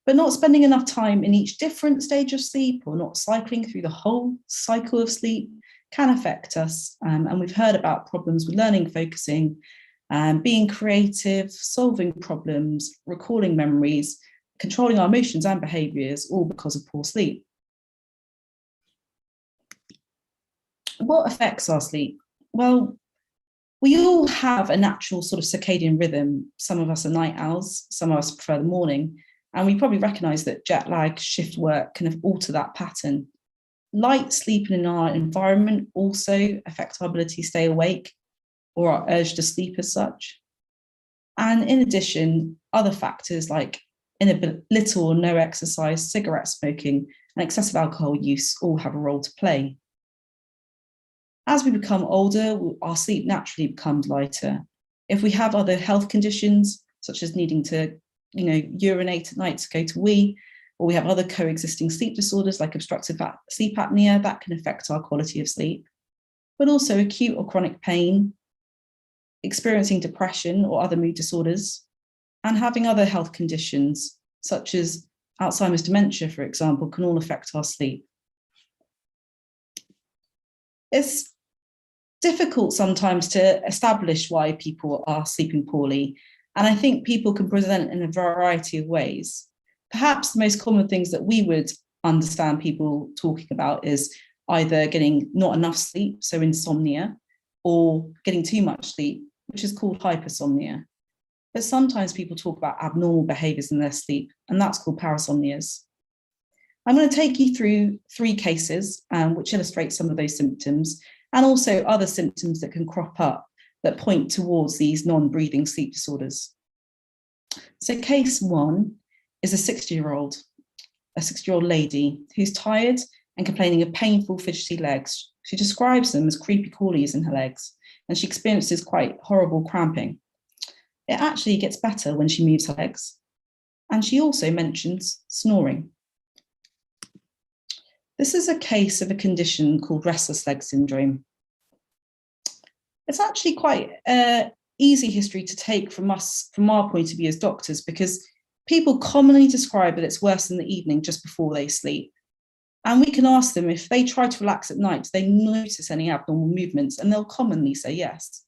But not spending enough time in each different stage of sleep or not cycling through the whole cycle of sleep can affect us. And we've heard about problems with learning, focusing, being creative, solving problems, recalling memories, controlling our emotions and behaviours, all because of poor sleep. What affects our sleep? Well, we all have a natural sort of circadian rhythm. Some of us are night owls, some of us prefer the morning, and we probably recognise that jet lag, shift work can alter that pattern. Light sleeping in our environment also affect our ability to stay awake or our urge to sleep as such. And in addition, other factors like little or no exercise, cigarette smoking, and excessive alcohol use all have a role to play. As we become older, our sleep naturally becomes lighter. If we have other health conditions, such as needing to urinate at night to go to wee, or we have other coexisting sleep disorders like obstructive sleep apnea, that can affect our quality of sleep. But also acute or chronic pain, experiencing depression or other mood disorders, and having other health conditions, such as Alzheimer's dementia, for example, can all affect our sleep. It's difficult sometimes to establish why people are sleeping poorly, and I think people can present in a variety of ways. Perhaps the most common things that we would understand people talking about is either getting not enough sleep, so insomnia, or getting too much sleep, which is called hypersomnia. But sometimes people talk about abnormal behaviours in their sleep, and that's called parasomnias. I'm going to take you through 3 cases which illustrate some of those symptoms, and also other symptoms that can crop up that point towards these non-breathing sleep disorders. So case 1 is a 60-year-old lady who's tired and complaining of painful, fidgety legs. She describes them as creepy crawlies in her legs, and she experiences quite horrible cramping. It actually gets better when she moves her legs. And she also mentions snoring. This is a case of a condition called restless leg syndrome. It's actually quite an easy history to take from our point of view as doctors, because people commonly describe that it's worse in the evening just before they sleep. And we can ask them if they try to relax at night, do they notice any abnormal movements? And they'll commonly say yes.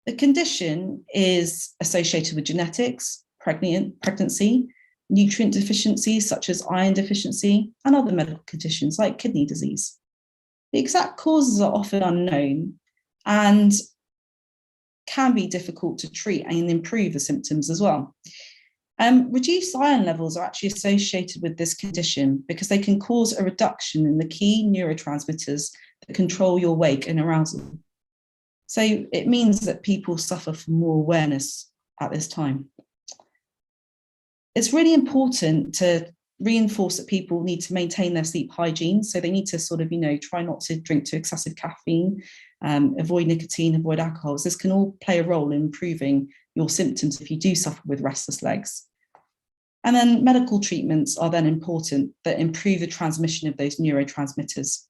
The condition is associated with genetics, pregnancy, nutrient deficiencies such as iron deficiency, and other medical conditions like kidney disease. The exact causes are often unknown and can be difficult to treat and improve the symptoms as well. Reduced iron levels are actually associated with this condition because they can cause a reduction in the key neurotransmitters that control your wake and arousal. So it means that people suffer from more awareness at this time. It's really important to reinforce that people need to maintain their sleep hygiene. So they need to sort of, try not to drink too excessive caffeine, avoid nicotine, avoid alcohols. This can all play a role in improving your symptoms if you do suffer with restless legs. And then medical treatments are then important that improve the transmission of those neurotransmitters.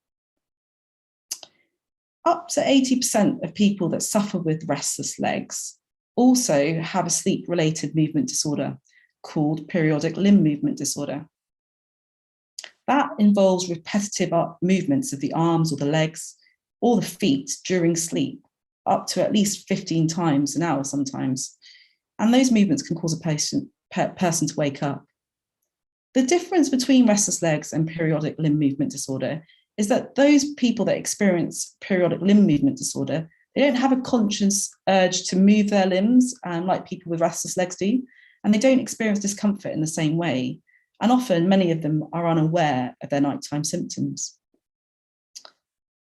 Up to 80% of people that suffer with restless legs also have a sleep-related movement disorder called periodic limb movement disorder. That involves repetitive movements of the arms or the legs or the feet during sleep, up to at least 15 times an hour sometimes. And those movements can cause a person to wake up. The difference between restless legs and periodic limb movement disorder is that those people that experience periodic limb movement disorder, they don't have a conscious urge to move their limbs like people with restless legs do, and they don't experience discomfort in the same way. And often many of them are unaware of their nighttime symptoms.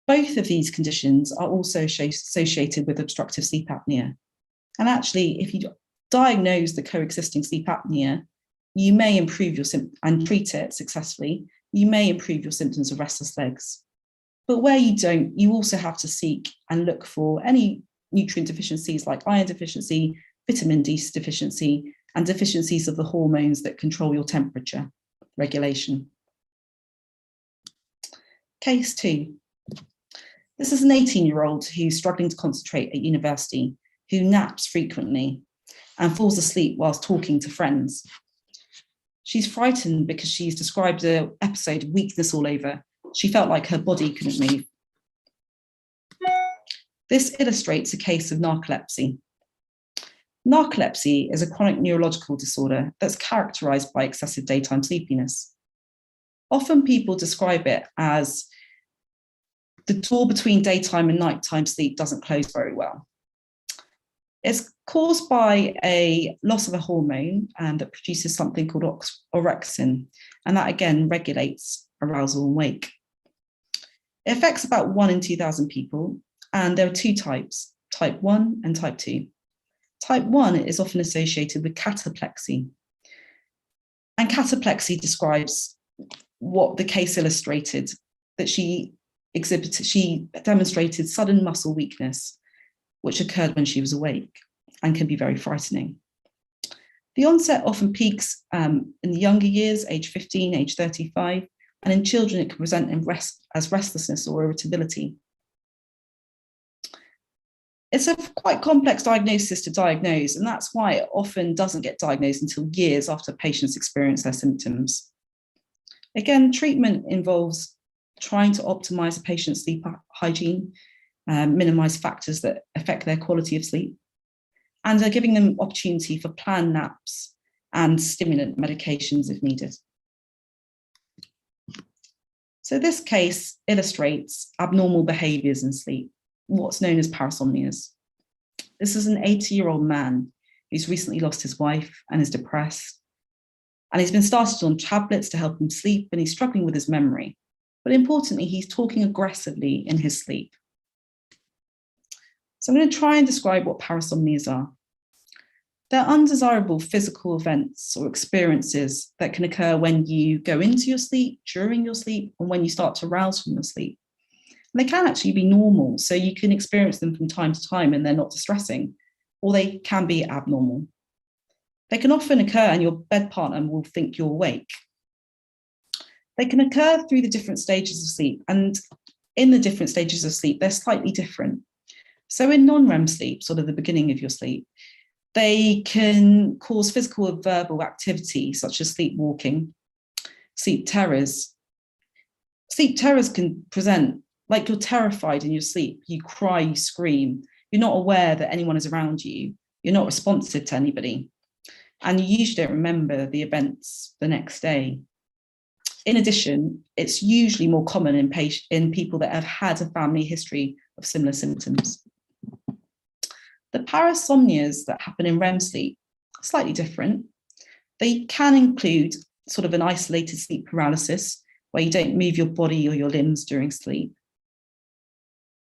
Both of these conditions are also associated with obstructive sleep apnea. And actually, if you diagnose the coexisting sleep apnea, you may improve your and treat it successfully, you may improve your symptoms of restless legs. But where you don't, you also have to seek and look for any nutrient deficiencies like iron deficiency, vitamin D deficiency, and deficiencies of the hormones that control your temperature regulation. Case 2. This is an 18-year-old who's struggling to concentrate at university, who naps frequently and falls asleep whilst talking to friends. She's frightened because she's described an episode of weakness all over. She felt like her body couldn't move. This illustrates a case of narcolepsy. Narcolepsy is a chronic neurological disorder that's characterized by excessive daytime sleepiness. Often people describe it as the door between daytime and nighttime sleep doesn't close very well. It's caused by a loss of a hormone that produces something called orexin, and that again regulates arousal and wake. It affects about 1 in 2,000 people, and there are 2 types, type 1 and type 2. Type 1 is often associated with cataplexy, and cataplexy describes what the case illustrated, that she demonstrated sudden muscle weakness, which occurred when she was awake and can be very frightening. The onset often peaks in the younger years, age 15, age 35, and in children it can present as restlessness or irritability. It's a quite complex diagnosis to diagnose, and that's why it often doesn't get diagnosed until years after patients experience their symptoms. Again, treatment involves trying to optimize a patient's sleep hygiene, minimize factors that affect their quality of sleep, and giving them opportunity for planned naps and stimulant medications if needed. So this case illustrates abnormal behaviors in sleep, what's known as parasomnias. This is an 80-year-old man who's recently lost his wife and is depressed. And he's been started on tablets to help him sleep, and he's struggling with his memory. But importantly, he's talking aggressively in his sleep. So I'm going to try and describe what parasomnias are. They're undesirable physical events or experiences that can occur when you go into your sleep, during your sleep, and when you start to rouse from your sleep. And they can actually be normal, so you can experience them from time to time and they're not distressing, or they can be abnormal. They can often occur and your bed partner will think you're awake. They can occur through the different stages of sleep, and in the different stages of sleep, they're slightly different. So in non-REM sleep, sort of the beginning of your sleep, they can cause physical or verbal activity, such as sleepwalking, sleep terrors. Sleep terrors can present like you're terrified in your sleep. You cry, you scream. You're not aware that anyone is around you. You're not responsive to anybody. And you usually don't remember the events the next day. In addition, it's usually more common in people that have had a family history of similar symptoms. The parasomnias that happen in REM sleep are slightly different. They can include sort of an isolated sleep paralysis, where you don't move your body or your limbs during sleep.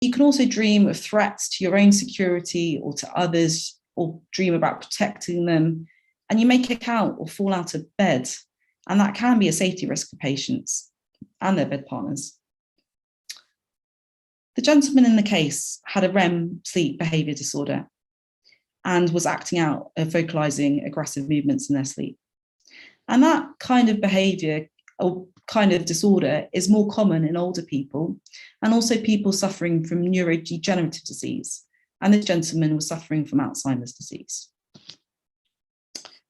You can also dream of threats to your own security or to others, or dream about protecting them, and you may kick out or fall out of bed, and that can be a safety risk for patients and their bed partners. The gentleman in the case had a REM sleep behaviour disorder and was acting out, vocalising aggressive movements in their sleep. And that kind of behaviour or kind of disorder is more common in older people and also people suffering from neurodegenerative disease. And this gentleman was suffering from Alzheimer's disease.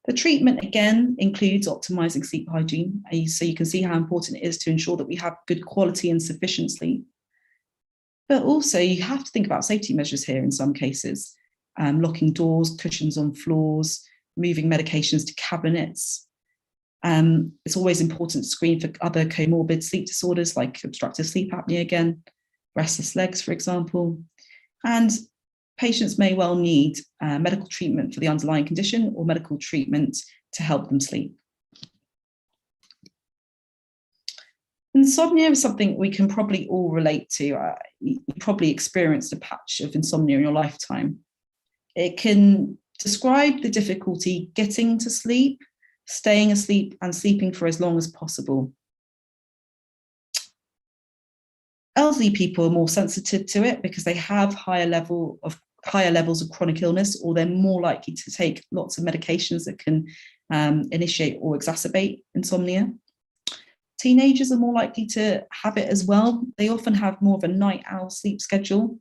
The treatment, again, includes optimising sleep hygiene. So you can see how important it is to ensure that we have good quality and sufficient sleep. But also you have to think about safety measures here in some cases. Locking doors, cushions on floors, moving medications to cabinets. It's always important to screen for other comorbid sleep disorders like obstructive sleep apnea again, restless legs, for example. And patients may well need medical treatment for the underlying condition or medical treatment to help them sleep. Insomnia is something we can probably all relate to. You probably experienced a patch of insomnia in your lifetime. It can describe the difficulty getting to sleep, staying asleep and sleeping for as long as possible. Elderly people are more sensitive to it because they have higher levels of chronic illness, or they're more likely to take lots of medications that can initiate or exacerbate insomnia. Teenagers are more likely to have it as well. They often have more of a night owl sleep schedule,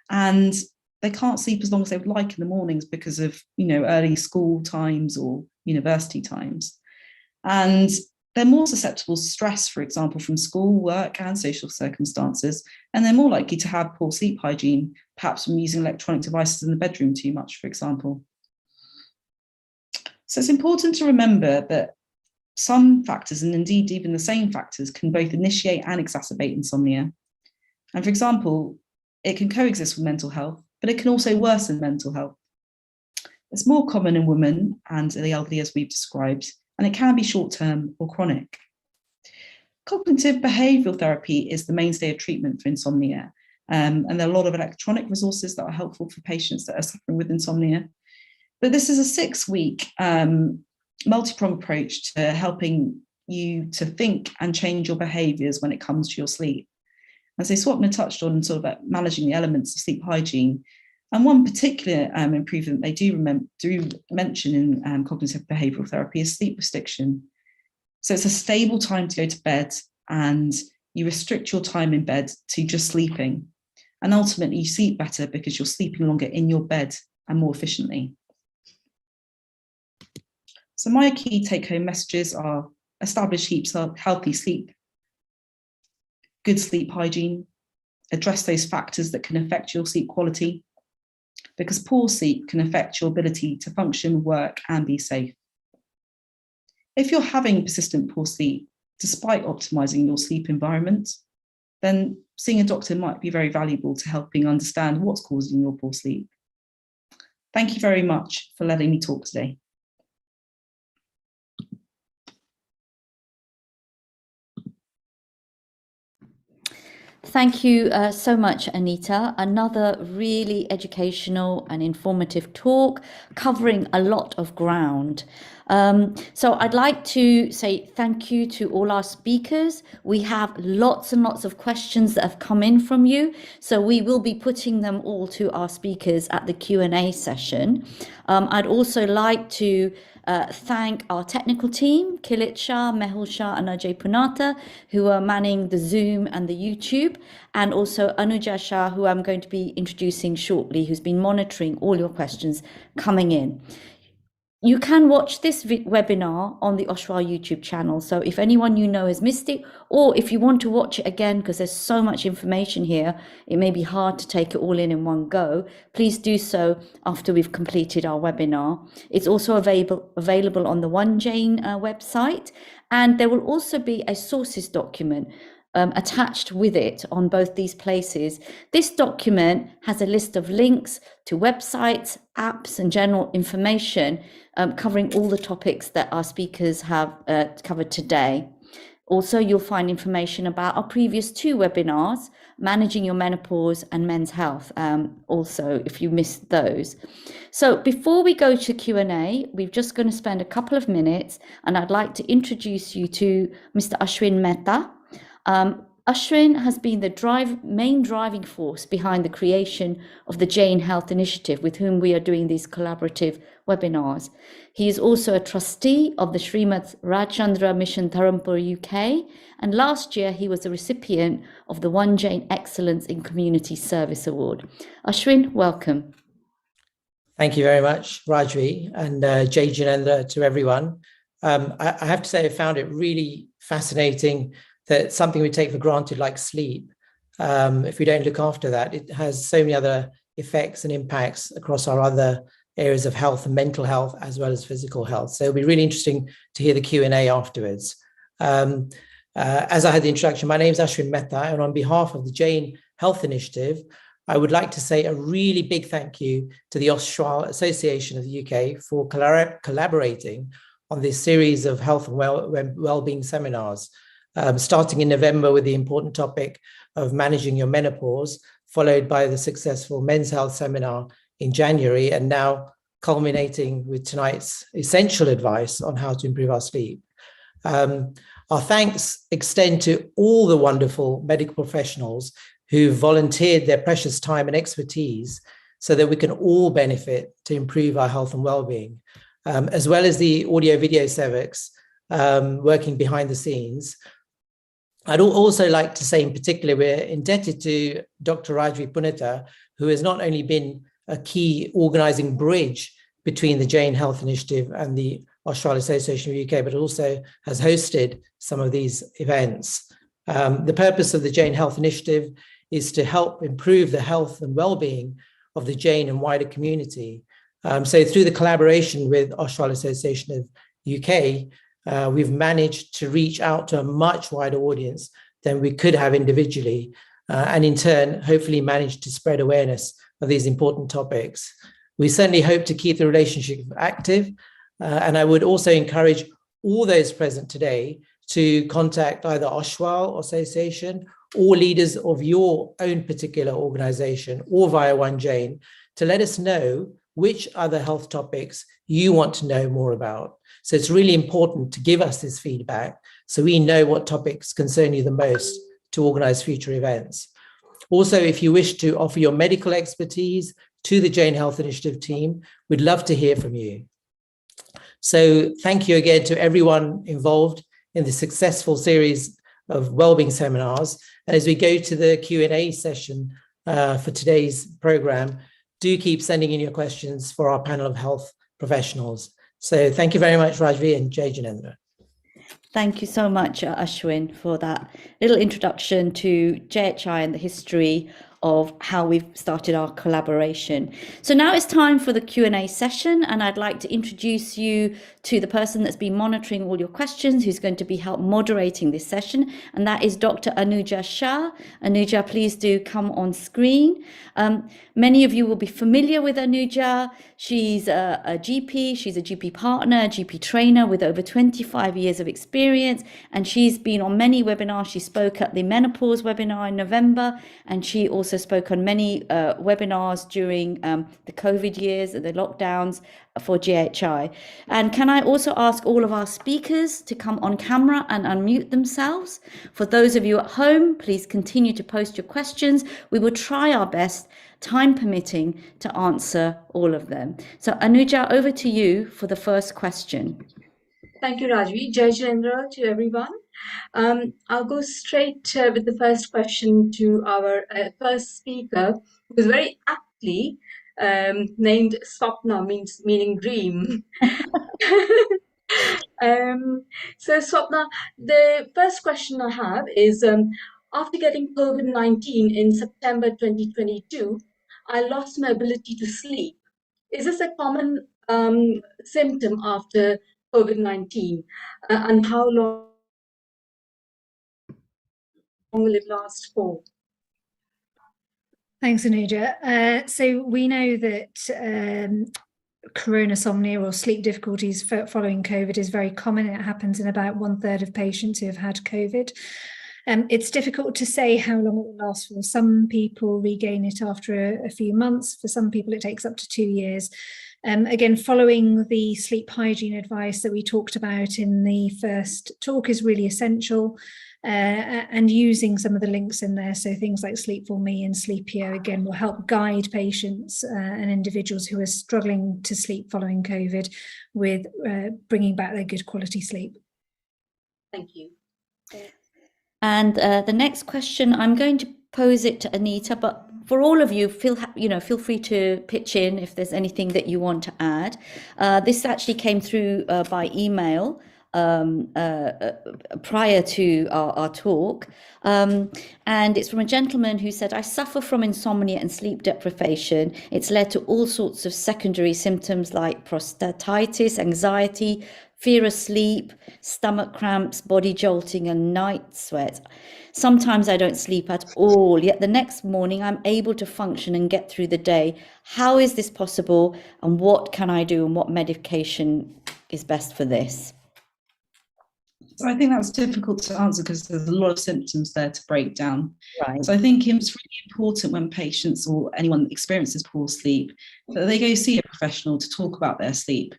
and they can't sleep as long as they would like in the mornings because of, early school times or university times. And they're more susceptible to stress, for example, from school, work, and social circumstances, and they're more likely to have poor sleep hygiene, perhaps from using electronic devices in the bedroom too much, for example. So it's important to remember that some factors, and indeed even the same factors, can both initiate and exacerbate insomnia. And for example, it can coexist with mental health, but it can also worsen mental health. It's more common in women and the elderly, as we've described, and it can be short-term or chronic. Cognitive behavioural therapy is the mainstay of treatment for insomnia, and there are a lot of electronic resources that are helpful for patients that are suffering with insomnia. But this is a 6-week multi-pronged approach to helping you to think and change your behaviours when it comes to your sleep. And so Swapna touched on sort of managing the elements of sleep hygiene. And one particular improvement they do mention in cognitive behavioural therapy is sleep restriction. So it's a stable time to go to bed, and you restrict your time in bed to just sleeping. And ultimately you sleep better because you're sleeping longer in your bed and more efficiently. So my key take-home messages are: establish healthy sleep, good sleep hygiene, address those factors that can affect your sleep quality, because poor sleep can affect your ability to function, work, and be safe. If you're having persistent poor sleep, despite optimizing your sleep environment, then seeing a doctor might be very valuable to helping understand what's causing your poor sleep. Thank you very much for letting me talk today. Thank you so much, Anita. Another really educational and informative talk covering a lot of ground. So I'd like to say thank you to all our speakers. We have lots and lots of questions that have come in from you, so we will be putting them all to our speakers at the Q&A session. I'd also like to thank our technical team, Kilit Shah, Mehul Shah and Ajay Punata, who are manning the Zoom and the YouTube, and also Anuja Shah, who I'm going to be introducing shortly, who's been monitoring all your questions coming in. You can watch this webinar on the Oshwal YouTube channel. So if anyone you know has missed it, or if you want to watch it again, because there's so much information here, it may be hard to take it all in one go, please do so after we've completed our webinar. It's also available on the One Jain website, and there will also be a sources document attached with it on both these places. This document has a list of links to websites, apps, and general information covering all the topics that our speakers have covered today. Also, you'll find information about our previous 2 webinars, Managing Your Menopause and Men's Health, also, if you missed those. So before we go to Q&A, we're just going to spend a couple of minutes, and I'd like to introduce you to Mr. Ashwin Mehta. Ashwin has been the main driving force behind the creation of the Jain Health Initiative, with whom we are doing these collaborative webinars. He is also a trustee of the Srimad Rajchandra Mission Dharampur UK, and last year he was a recipient of the One Jain Excellence in Community Service Award. Ashwin, welcome. Thank you very much, Rajvi, and Jai Janendra to everyone. I have to say I found it really fascinating that something we take for granted like sleep, if we don't look after that, it has so many other effects and impacts across our other areas of health and mental health, as well as physical health. So it'll be really interesting to hear the Q&A afterwards. As I had the introduction, my name is Ashwin Mehta, and on behalf of the Jain Health Initiative, I would like to say a really big thank you to the Oshwal Association of the UK for collaborating on this series of health and well-being seminars. Starting in November with the important topic of managing your menopause, followed by the successful men's health seminar in January, and now culminating with tonight's essential advice on how to improve our sleep. Our thanks extend to all the wonderful medical professionals who volunteered their precious time and expertise so that we can all benefit to improve our health and well-being, as well as the audio-video civics working behind the scenes. I'd also like to say in particular, we're indebted to Dr. Rajvi Punita, who has not only been a key organizing bridge between the Jain Health Initiative and the Oshwal Association of UK, but also has hosted some of these events. The purpose of the Jain Health Initiative is to help improve the health and well-being of the Jain and wider community. So through the collaboration with Oshwal Association of UK, we've managed to reach out to a much wider audience than we could have individually, and in turn, hopefully manage to spread awareness of these important topics. We certainly hope to keep the relationship active, and I would also encourage all those present today to contact either Oshwal Association or leaders of your own particular organization or via One Jain to let us know which other health topics you want to know more about. So it's really important to give us this feedback so we know what topics concern you the most to organize future events. Also, if you wish to offer your medical expertise to the Jain Health Initiative team, we'd love to hear from you. So thank you again to everyone involved in the successful series of wellbeing seminars. And as we go to the Q&A session for today's program, do keep sending in your questions for our panel of health professionals. So thank you very much, Rajvi and Jay Janendra. Thank you so much, Ashwin, for that little introduction to JHI and the history of how we've started our collaboration. So now it's time for the Q&A session, and I'd like to introduce you to the person that's been monitoring all your questions, who's going to be help moderating this session, and that is Dr. Anuja Shah. Anuja, please do come on screen. Many of you will be familiar with Anuja. She's a GP, she's a GP partner, a GP trainer with over 25 years of experience, and she's been on many webinars. She spoke at the menopause webinar in November, and she also spoke on many webinars during the COVID years, the lockdowns for GHI. And can I also ask all of our speakers to come on camera and unmute themselves? For those of you at home, please continue to post your questions. We will try our best, time permitting, to answer all of them. So Anuja, over to you for the first question. Thank you, Rajvi. Jai Janendra to everyone. I'll go straight with the first question to our first speaker, who is very aptly named Swapna, meaning dream. So Swapna, the first question I have is, after getting COVID-19 in September 2022, I lost my ability to sleep. Is this a common symptom after COVID-19? And how long will it last for? Thanks, Anuja. So we know that Parasomnia or sleep difficulties following COVID is very common. It happens in about 1/3 of patients who have had COVID. It's difficult to say how long it will last for. Some people regain it after a few months. For some people, it takes up to 2 years. Again, following the sleep hygiene advice that we talked about in the first talk is really essential, and using some of the links in there. So things like Sleep4Me and Sleepio, again, will help guide patients and individuals who are struggling to sleep following COVID with bringing back their good quality sleep. Thank you. And the next question, I'm going to pose it to Anita, but for all of you, feel free to pitch in if there's anything that you want to add. This actually came through by email prior to our talk, and it's from a gentleman who said, I suffer from insomnia and sleep deprivation. It's led to all sorts of secondary symptoms like prostatitis, anxiety, fear of sleep, stomach cramps, body jolting, and night sweats. Sometimes I don't sleep at all, yet the next morning I'm able to function and get through the day. How is this possible, and what can I do, and what medication is best for this? So I think that's difficult to answer because there's a lot of symptoms there to break down. Right. So I think it's really important when patients or anyone experiences poor sleep that they go see a professional to talk about their sleep,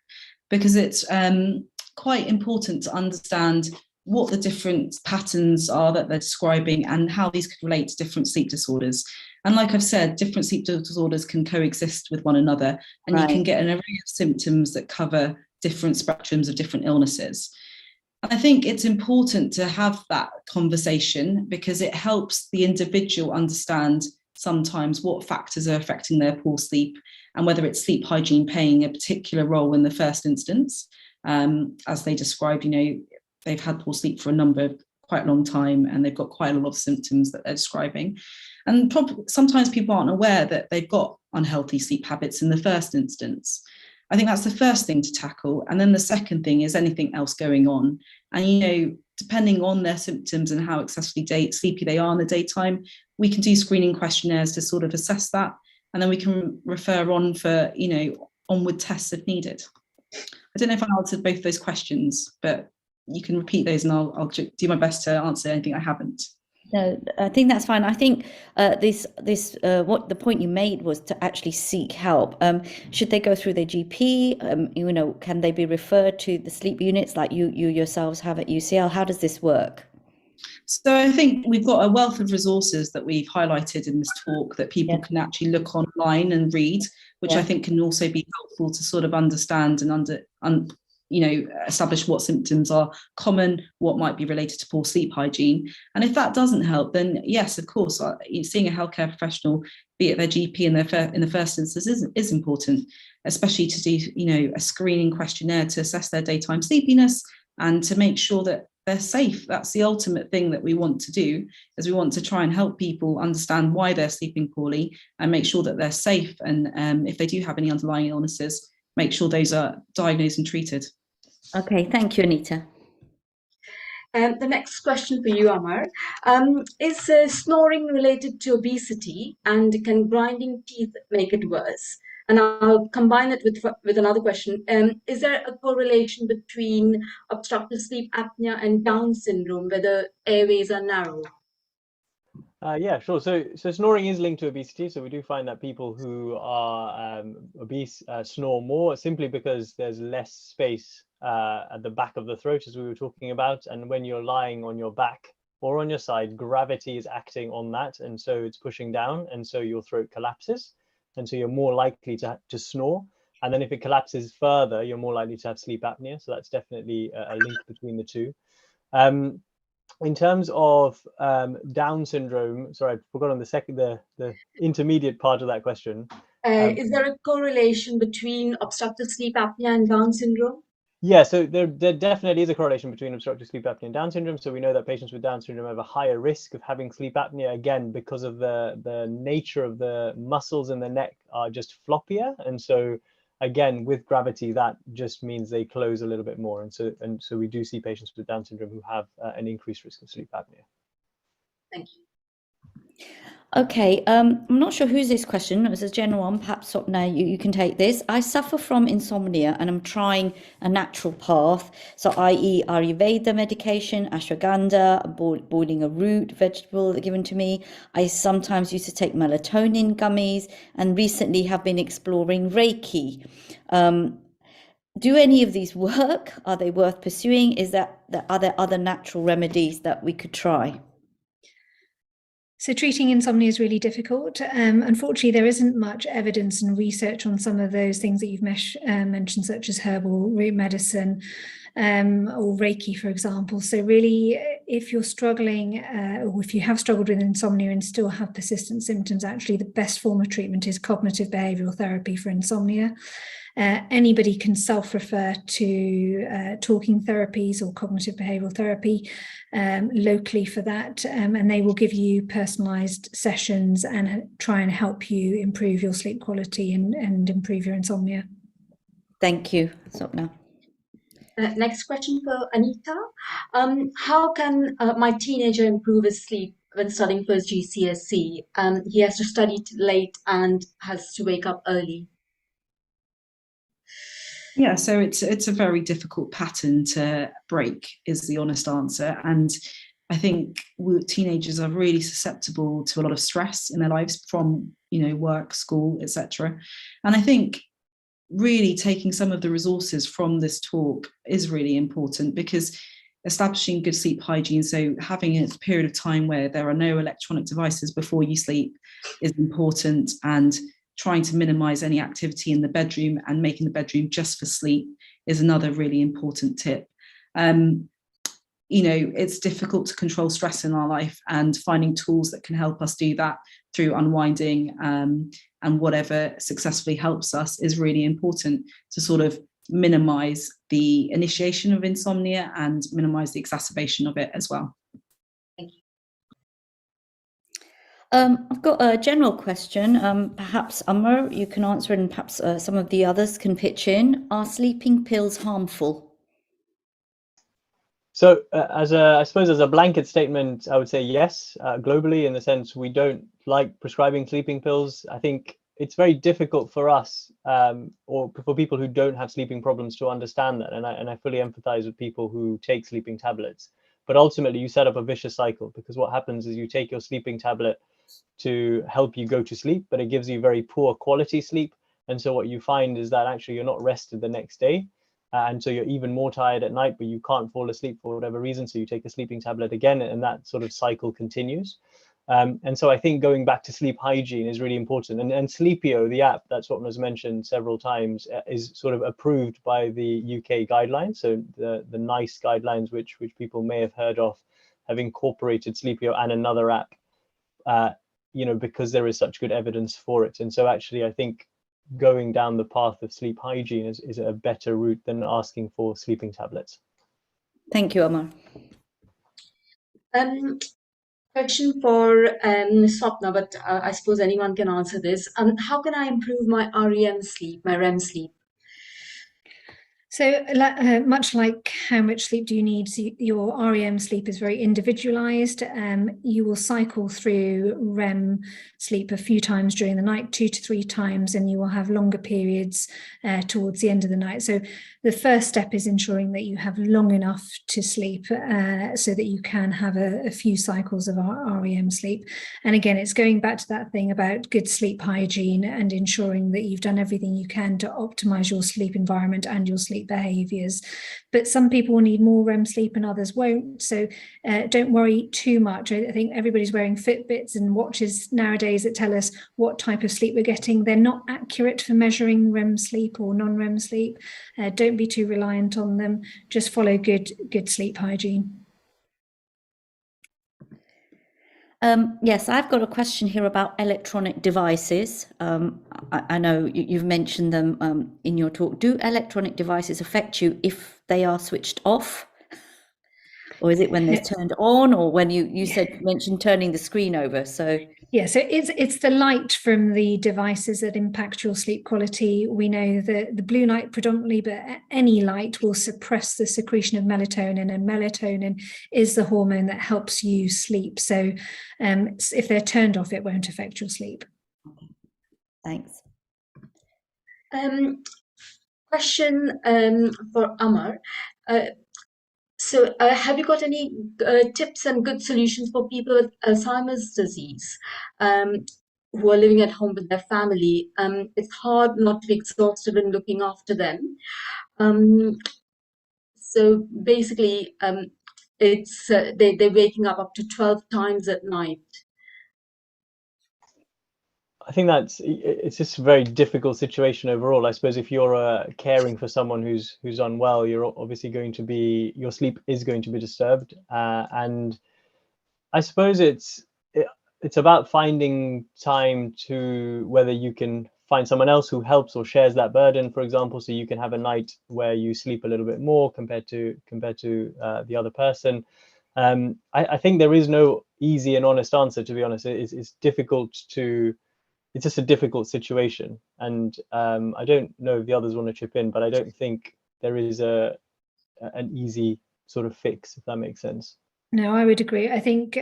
because it's quite important to understand what the different patterns are that they're describing and how these could relate to different sleep disorders. And like I've said, different sleep disorders can coexist with one another, and you can get an array of symptoms that cover different spectrums of different illnesses. And I think it's important to have that conversation because it helps the individual understand sometimes what factors are affecting their poor sleep and whether it's sleep hygiene playing a particular role in the first instance. As they described, they've had poor sleep for quite a long time, and they've got quite a lot of symptoms that they're describing. And sometimes people aren't aware that they've got unhealthy sleep habits in the first instance. I think that's the first thing to tackle. And then the second thing is anything else going on. And, depending on their symptoms and how excessively sleepy they are in the daytime, we can do screening questionnaires to sort of assess that. And then we can refer on for, onward tests if needed. I don't know if I answered both those questions, but you can repeat those and I'll do my best to answer anything I haven't. No, I think that's fine. I think what the point you made was to actually seek help. Should they go through their GP? Can they be referred to the sleep units like you yourselves have at UCL? How does this work? So I think we've got a wealth of resources that we've highlighted in this talk that people can actually look online and read, which I think can also be helpful to sort of understand and establish what symptoms are common, what might be related to poor sleep hygiene. And if that doesn't help, then yes, of course, seeing a healthcare professional, be it their GP in the first instance, is important, especially to do a screening questionnaire to assess their daytime sleepiness and to make sure that they're safe. That's the ultimate thing that we want to do, is we want to try and help people understand why they're sleeping poorly and make sure that they're safe. And if they do have any underlying illnesses, make sure those are diagnosed and treated. Okay, thank you, Anita. The next question for you, Amar. Is snoring related to obesity, and can grinding teeth make it worse? And I'll combine it with another question. Is there a correlation between obstructive sleep apnea and Down syndrome, where the airways are narrow? Yeah, sure. So snoring is linked to obesity. So we do find that people who are obese snore more simply because there's less space at the back of the throat, as we were talking about. And when you're lying on your back or on your side, gravity is acting on that. And so it's pushing down. And so your throat collapses. And so you're more likely to snore. And then if it collapses further, you're more likely to have sleep apnea. So that's definitely a link between the two. In terms of Down syndrome, sorry, I forgot on the intermediate part of that question. Is there a correlation between obstructive sleep apnea and Down syndrome? Yeah, so there definitely is a correlation between obstructive sleep apnea and Down syndrome. So we know that patients with Down syndrome have a higher risk of having sleep apnea, again, because of the nature of the muscles in the neck are just floppier. And so again, with gravity, that just means they close a little bit more. And so we do see patients with Down syndrome who have an increased risk of sleep apnea. Thank you. Okay, I'm not sure who's this question. It was a general one. Perhaps Swapna, you can take this. I suffer from insomnia and I'm trying a natural path. So i.e. Ayurveda medication, ashwagandha, boiling a root vegetable given to me. I sometimes used to take melatonin gummies and recently have been exploring Reiki. Do any of these work? Are they worth pursuing? Are there other natural remedies that we could try? So treating insomnia is really difficult. Unfortunately, there isn't much evidence and research on some of those things that you've mentioned, such as herbal root medicine or Reiki, for example. So really, if you're struggling or if you have struggled with insomnia and still have persistent symptoms, actually the best form of treatment is cognitive behavioral therapy for insomnia. Anybody can self-refer to talking therapies or cognitive behavioral therapy locally for that, and they will give you personalized sessions and try and help you improve your sleep quality and improve your insomnia. Thank you, Swapna. Next question for Anita. How can my teenager improve his sleep when studying for his GCSE? He has to study late and has to wake up early. Yeah, so it's a very difficult pattern to break, is the honest answer. And I think teenagers are really susceptible to a lot of stress in their lives from, work, school, etc. And I think really taking some of the resources from this talk is really important, because establishing good sleep hygiene, so having a period of time where there are no electronic devices before you sleep, is important, and trying to minimize any activity in the bedroom and making the bedroom just for sleep is another really important tip. It's difficult to control stress in our life, and finding tools that can help us do that through unwinding and whatever successfully helps us is really important to sort of minimize the initiation of insomnia and minimize the exacerbation of it as well. Thank you. I've got a general question. Perhaps Amar, you can answer, and perhaps some of the others can pitch in. Are sleeping pills harmful? So I suppose as a blanket statement, I would say yes, globally, in the sense we don't like prescribing sleeping pills. I think it's very difficult for us or for people who don't have sleeping problems to understand that. And I fully empathize with people who take sleeping tablets. But ultimately, you set up a vicious cycle, because what happens is you take your sleeping tablet to help you go to sleep, but it gives you very poor quality sleep. And so what you find is that actually you're not rested the next day. And so you're even more tired at night, but you can't fall asleep for whatever reason. So you take a sleeping tablet again, and that sort of cycle continues. And so I think going back to sleep hygiene is really important. And Sleepio, the app that's what was mentioned several times, is sort of approved by the UK guidelines. So the NICE guidelines, which people may have heard of, have incorporated Sleepio and another app, because there is such good evidence for it. And so actually, I think going down the path of sleep hygiene is a better route than asking for sleeping tablets. Thank you, Amar. Question for Swapna, but I suppose anyone can answer this. How can I improve my REM sleep, my REM sleep? So much like how much sleep do you need, your REM sleep is very individualized. You will cycle through REM sleep a few times during the night, 2 to 3 times, and you will have longer periods towards the end of the night. So the first step is ensuring that you have long enough to sleep so that you can have a few cycles of REM sleep. And again, it's going back to that thing about good sleep hygiene and ensuring that you've done everything you can to optimize your sleep environment and your sleep behaviors. But some people need more REM sleep and others won't. So don't worry too much. I think everybody's wearing Fitbits and watches nowadays that tell us what type of sleep we're getting. They're not accurate for measuring REM sleep or non-REM sleep. Don't be too reliant on them. Just follow good sleep hygiene. Yes, I've got a question here about electronic devices. I know you've mentioned them in your talk. Do electronic devices affect you if they are switched off? Or is it when they're turned on, or when you mentioned turning the screen over? So yeah, so it's the light from the devices that impact your sleep quality. We know that the blue light predominantly, but any light will suppress the secretion of melatonin, and melatonin is the hormone that helps you sleep. So if they're turned off, it won't affect your sleep. okay. Thanks. Question for Amar. So have you got any tips and good solutions for people with Alzheimer's disease who are living at home with their family? It's hard not to be exhausted in looking after them. So basically, it's they're waking up to 12 times at night. I think it's just a very difficult situation overall. I suppose if you're caring for someone who's unwell, you're obviously your sleep is going to be disturbed. And I suppose it's about finding time to whether you can find someone else who helps or shares that burden, for example, so you can have a night where you sleep a little bit more compared to the other person. I think there is no easy and honest answer, to be honest. It's difficult to. It's just a difficult situation, and I don't know if the others want to chip in, but I don't think there is an easy sort of fix, if that makes sense. No, I would agree. I think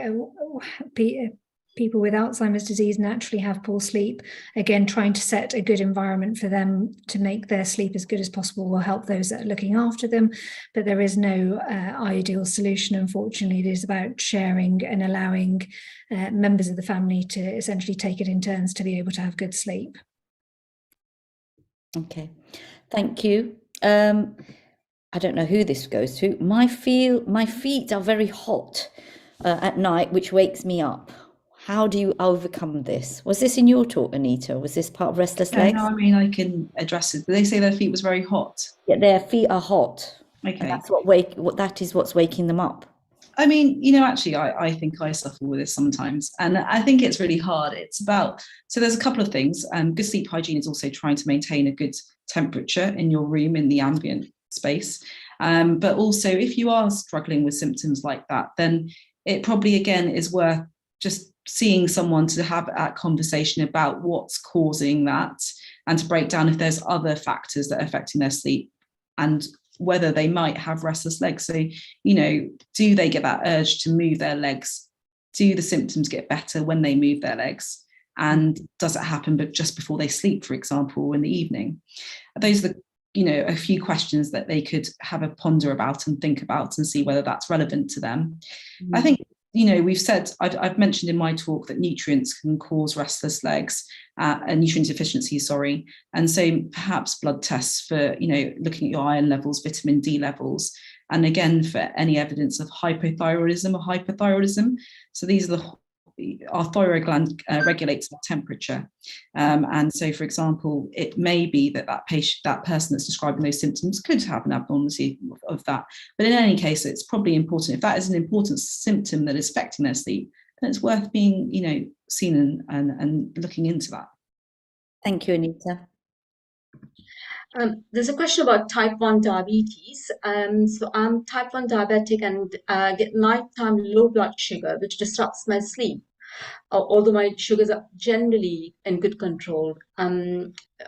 people with Alzheimer's disease naturally have poor sleep. Again, trying to set a good environment for them to make their sleep as good as possible will help those that are looking after them. But there is no ideal solution, unfortunately. It is about sharing and allowing members of the family to essentially take it in turns to be able to have good sleep. Okay, thank you. I don't know who this goes to. My feet are very hot at night, which wakes me up. How do you overcome this? Was this in your talk, Anita? Was this part of Restless Legs? No, I mean, I can address it. Did they say their feet was very hot? Yeah, their feet are hot. Okay. And that's that is what's waking them up. I mean, actually, I think I suffer with this sometimes. And I think it's really hard. It's about, so there's a couple of things. Good sleep hygiene is also trying to maintain a good temperature in your room, in the ambient space. But also, if you are struggling with symptoms like that, then it probably, again, is worth just seeing someone to have that conversation about what's causing that and to break down if there's other factors that are affecting their sleep and whether they might have restless legs. So, do they get that urge to move their legs? Do the symptoms get better when they move their legs? And does it happen but just before they sleep, for example, in the evening? Those are the a few questions that they could have a ponder about and think about and see whether that's relevant to them. Mm-hmm. I think, we've said, I've mentioned in my talk that nutrients can cause restless legs, nutrient deficiency, sorry. And so perhaps blood tests for, looking at your iron levels, vitamin D levels, and again, for any evidence of hypothyroidism or hyperthyroidism. So these are our thyroid gland regulates our temperature. And so, for example, it may be that that person that's describing those symptoms could have an abnormality of that. But in any case, it's probably important. If that is an important symptom that is affecting their sleep, then it's worth being, seen and looking into that. Thank you, Anita. There's a question about type 1 diabetes. So I'm type 1 diabetic and get nighttime low blood sugar, which disrupts my sleep. Although my sugars are generally in good control.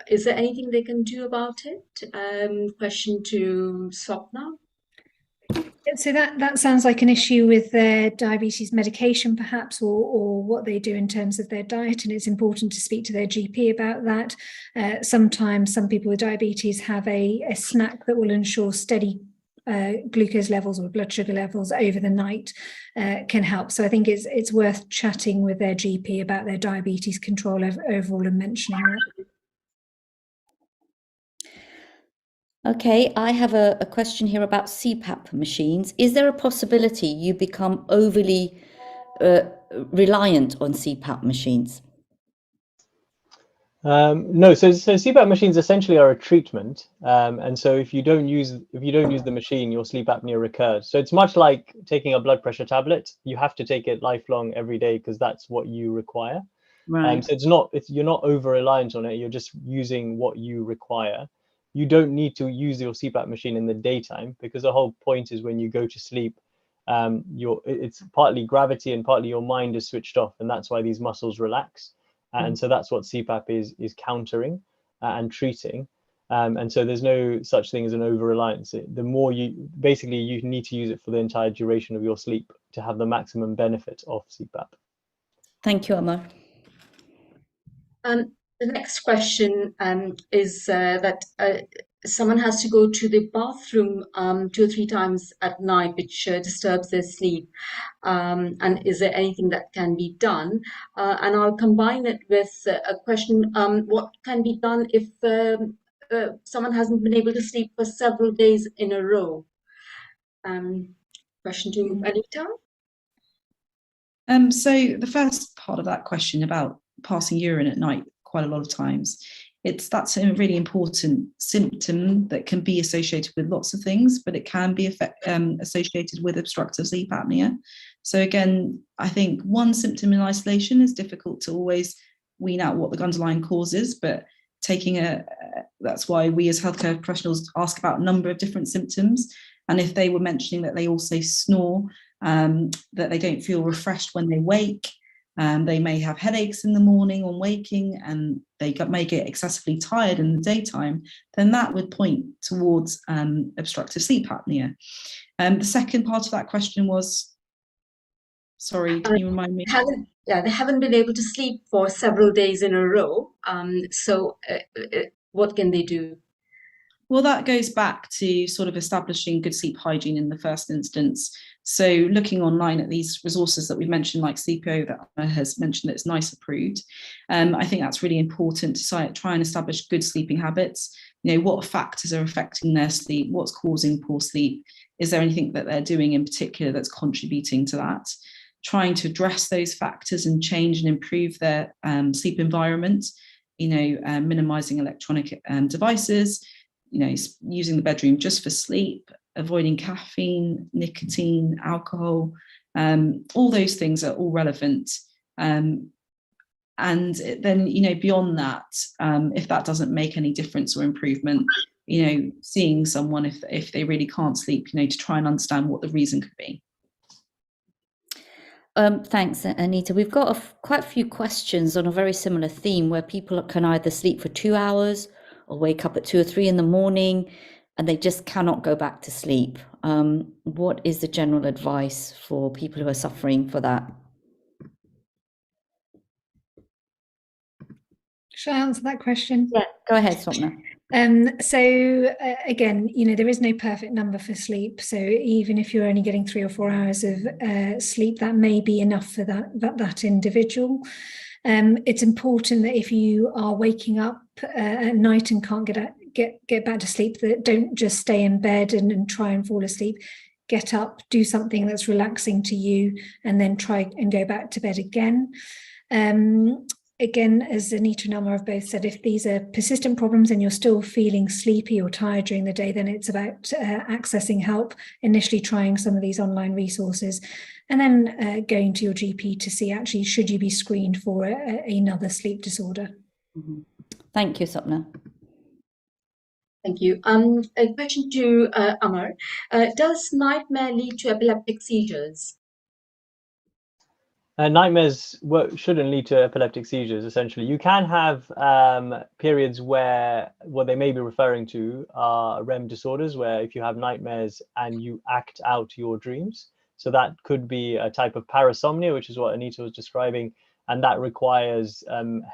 Is there anything they can do about it? Question to Swapna. So that sounds like an issue with their diabetes medication, perhaps, or what they do in terms of their diet, and it's important to speak to their GP about that. Sometimes some people with diabetes have a snack that will ensure steady glucose levels or blood sugar levels over the night can help. So I think it's worth chatting with their GP about their diabetes control overall and mentioning that. Okay, I have a question here about CPAP machines. Is there a possibility you become overly reliant on CPAP machines? No, so CPAP machines essentially are a treatment, and so if you don't use the machine, your sleep apnea recurs. So it's much like taking a blood pressure tablet. You have to take it lifelong every day because that's what you require. Right. So you're not over reliant on it. You're just using what you require. You don't need to use your CPAP machine in the daytime because the whole point is when you go to sleep, it's partly gravity and partly your mind is switched off, and that's why these muscles relax. And so that's what CPAP is countering and treating. And so there's no such thing as an over-reliance. The more you need to use it for the entire duration of your sleep to have the maximum benefit of CPAP. Thank you, Amar. The next question is that someone has to go to the bathroom 2 or 3 times at night, which disturbs their sleep. And is there anything that can be done? And I'll combine it with a question, what can be done if someone hasn't been able to sleep for several days in a row? Question to Anita. So the first part of that question about passing urine at night quite a lot of times, that's a really important symptom that can be associated with lots of things, but it can be associated with obstructive sleep apnea. So again, I think one symptom in isolation is difficult to always wean out what the underlying cause is, but that's why we as healthcare professionals ask about a number of different symptoms. And if they were mentioning that they also snore, that they don't feel refreshed when they wake, they may have headaches in the morning on waking, and they may get excessively tired in the daytime, then that would point towards obstructive sleep apnea. The second part of that question was, Sorry, can you remind me? They haven't been able to sleep for several days in a row. What can they do? Well, that goes back to sort of establishing good sleep hygiene in the first instance. So looking online at these resources that we mentioned, like Sleepio, that Anna has mentioned that's NICE approved, I think that's really important to try and establish good sleeping habits. You know, what factors are affecting their sleep? What's causing poor sleep? Is there anything that they're doing in particular that's contributing to that? Trying to address those factors and change and improve their sleep environment, you know, minimizing electronic devices, you know, using the bedroom just for sleep, avoiding caffeine, nicotine, alcohol, all those things are all relevant. And then, you know, beyond that, if that doesn't make any difference or improvement, you know, seeing someone if they really can't sleep, you know, to try and understand what the reason could be. Thanks, Anita. We've got quite a few questions on a very similar theme where people can either sleep for 2 hours or wake up at 2 or 3 in the morning and they just cannot go back to sleep. What is the general advice for people who are suffering for that? Shall I answer that question? Yeah, go ahead, Swapna. Again, you know, there is no perfect number for sleep. So even if you're only getting 3 or 4 hours of sleep, that may be enough for that individual. It's important that if you are waking up at night and can't get back to sleep, that don't just stay in bed and try and fall asleep. Get up, do something that's relaxing to you, and then try and go back to bed again. Again, as Anita and Amma have both said, if these are persistent problems and you're still feeling sleepy or tired during the day, then it's about accessing help, initially trying some of these online resources, and then going to your GP to see actually should you be screened for another sleep disorder. Mm-hmm. Thank you, Swapna. Thank you. A question to Amar. Does nightmare lead to epileptic seizures? Nightmares shouldn't lead to epileptic seizures, essentially. You can have periods where what they may be referring to are REM disorders, where if you have nightmares and you act out your dreams. So that could be a type of parasomnia, which is what Anita was describing, and that requires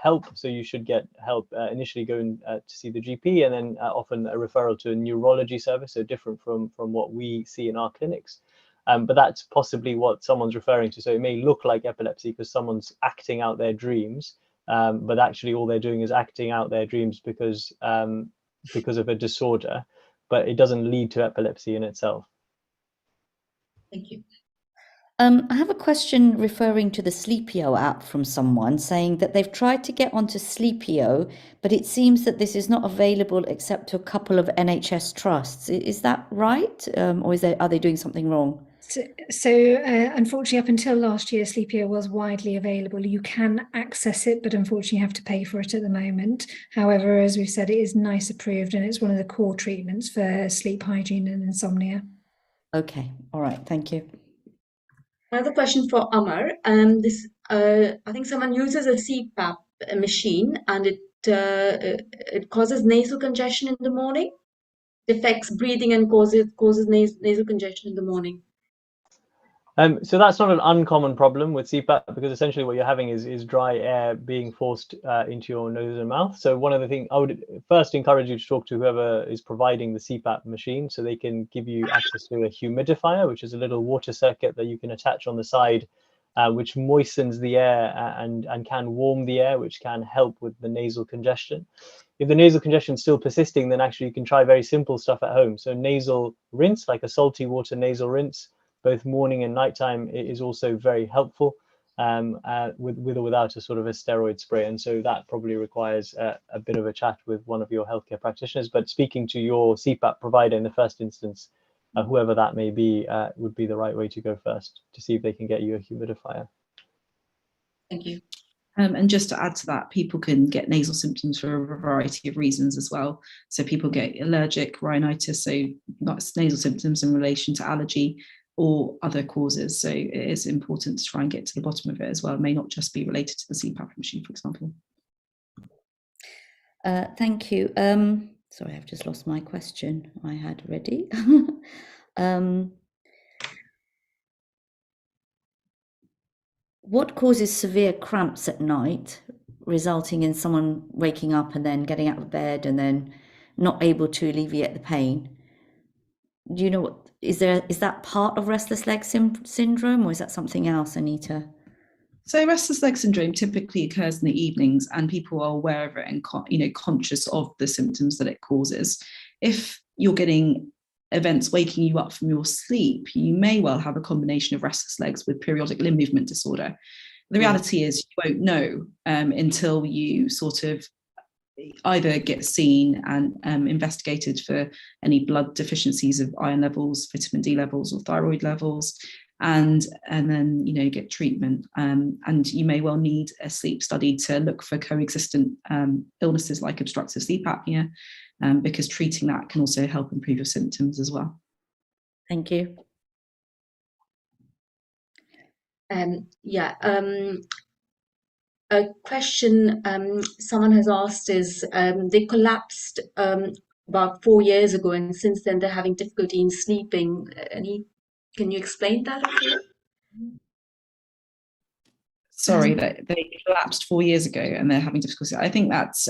help. So you should get help initially going to see the GP, and then often a referral to a neurology service, so different from what we see in our clinics. But that's possibly what someone's referring to. So it may look like epilepsy because someone's acting out their dreams, but actually all they're doing is acting out their dreams because of a disorder, but it doesn't lead to epilepsy in itself. Thank you. I have a question referring to the Sleepio app from someone saying that they've tried to get onto Sleepio, but it seems that this is not available except to a couple of NHS trusts. Is that right? Or are they doing something wrong? So unfortunately, up until last year, Sleepio was widely available. You can access it, but unfortunately you have to pay for it at the moment. However, as we've said, it is NICE approved and it's one of the core treatments for sleep hygiene and insomnia. Okay, all right, thank you. Another question for Amar. I think someone uses a CPAP machine and it causes nasal congestion in the morning. It affects breathing and causes nasal congestion in the morning. So that's not an uncommon problem with CPAP, because essentially what you're having is dry air being forced into your nose and mouth. So one of the things I would first encourage you to talk to whoever is providing the CPAP machine, so they can give you access to a humidifier, which is a little water circuit that you can attach on the side, which moistens the air and can warm the air, which can help with the nasal congestion. If the nasal congestion is still persisting, then actually you can try very simple stuff at home. So nasal rinse, like a salty water nasal rinse, both morning and nighttime, is also very helpful, with or without a sort of a steroid spray. And so that probably requires a bit of a chat with one of your healthcare practitioners. But speaking to your CPAP provider in the first instance, whoever that may be, would be the right way to go first to see if they can get you a humidifier. Thank you. And just to add to that, people can get nasal symptoms for a variety of reasons as well. So people get allergic rhinitis, so nasal symptoms in relation to allergy or other causes. So it is important to try and get to the bottom of it as well. It may not just be related to the CPAP machine, for example. Thank you. Sorry, I've just lost my question I had ready. what causes severe cramps at night, resulting in someone waking up and then getting out of bed and then not able to alleviate the pain? Do you know what is that part of restless leg syndrome, or is that something else, Anita? So restless leg syndrome typically occurs in the evenings, and people are aware of it and conscious of the symptoms that it causes. If you're getting events waking you up from your sleep, you may well have a combination of restless legs with periodic limb movement disorder. The reality is you won't know until you sort of either get seen and investigated for any blood deficiencies of iron levels, vitamin D levels, or thyroid levels, and then get treatment. And you may well need a sleep study to look for coexistent illnesses like obstructive sleep apnea, because treating that can also help improve your symptoms as well. Thank you. A question someone has asked is, they collapsed about 4 years ago, and since then they're having difficulty in sleeping. Can you explain that a bit? Sorry, they collapsed 4 years ago and they're having difficulty. I think that's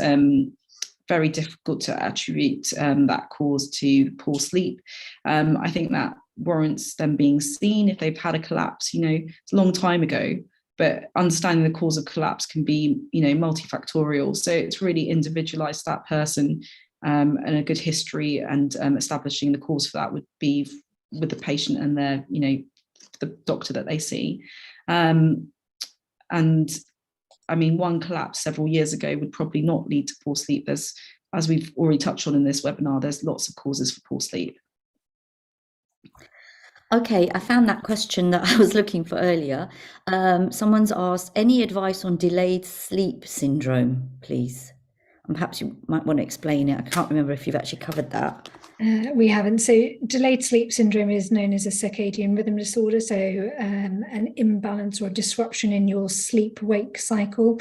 very difficult to attribute that cause to poor sleep. I think that warrants them being seen if they've had a collapse. It's a long time ago, but understanding the cause of collapse can be, multifactorial. So it's really individualized to that person, and a good history and establishing the cause for that would be with the patient and their, the doctor that they see. And I mean, one collapse several years ago would probably not lead to poor sleep. As we've already touched on in this webinar, there's lots of causes for poor sleep. Okay, I found that question that I was looking for earlier. Someone's asked, any advice on delayed sleep syndrome, please? And perhaps you might want to explain it. I can't remember if you've actually covered that. We haven't. So delayed sleep syndrome is known as a circadian rhythm disorder. So an imbalance or disruption in your sleep-wake cycle.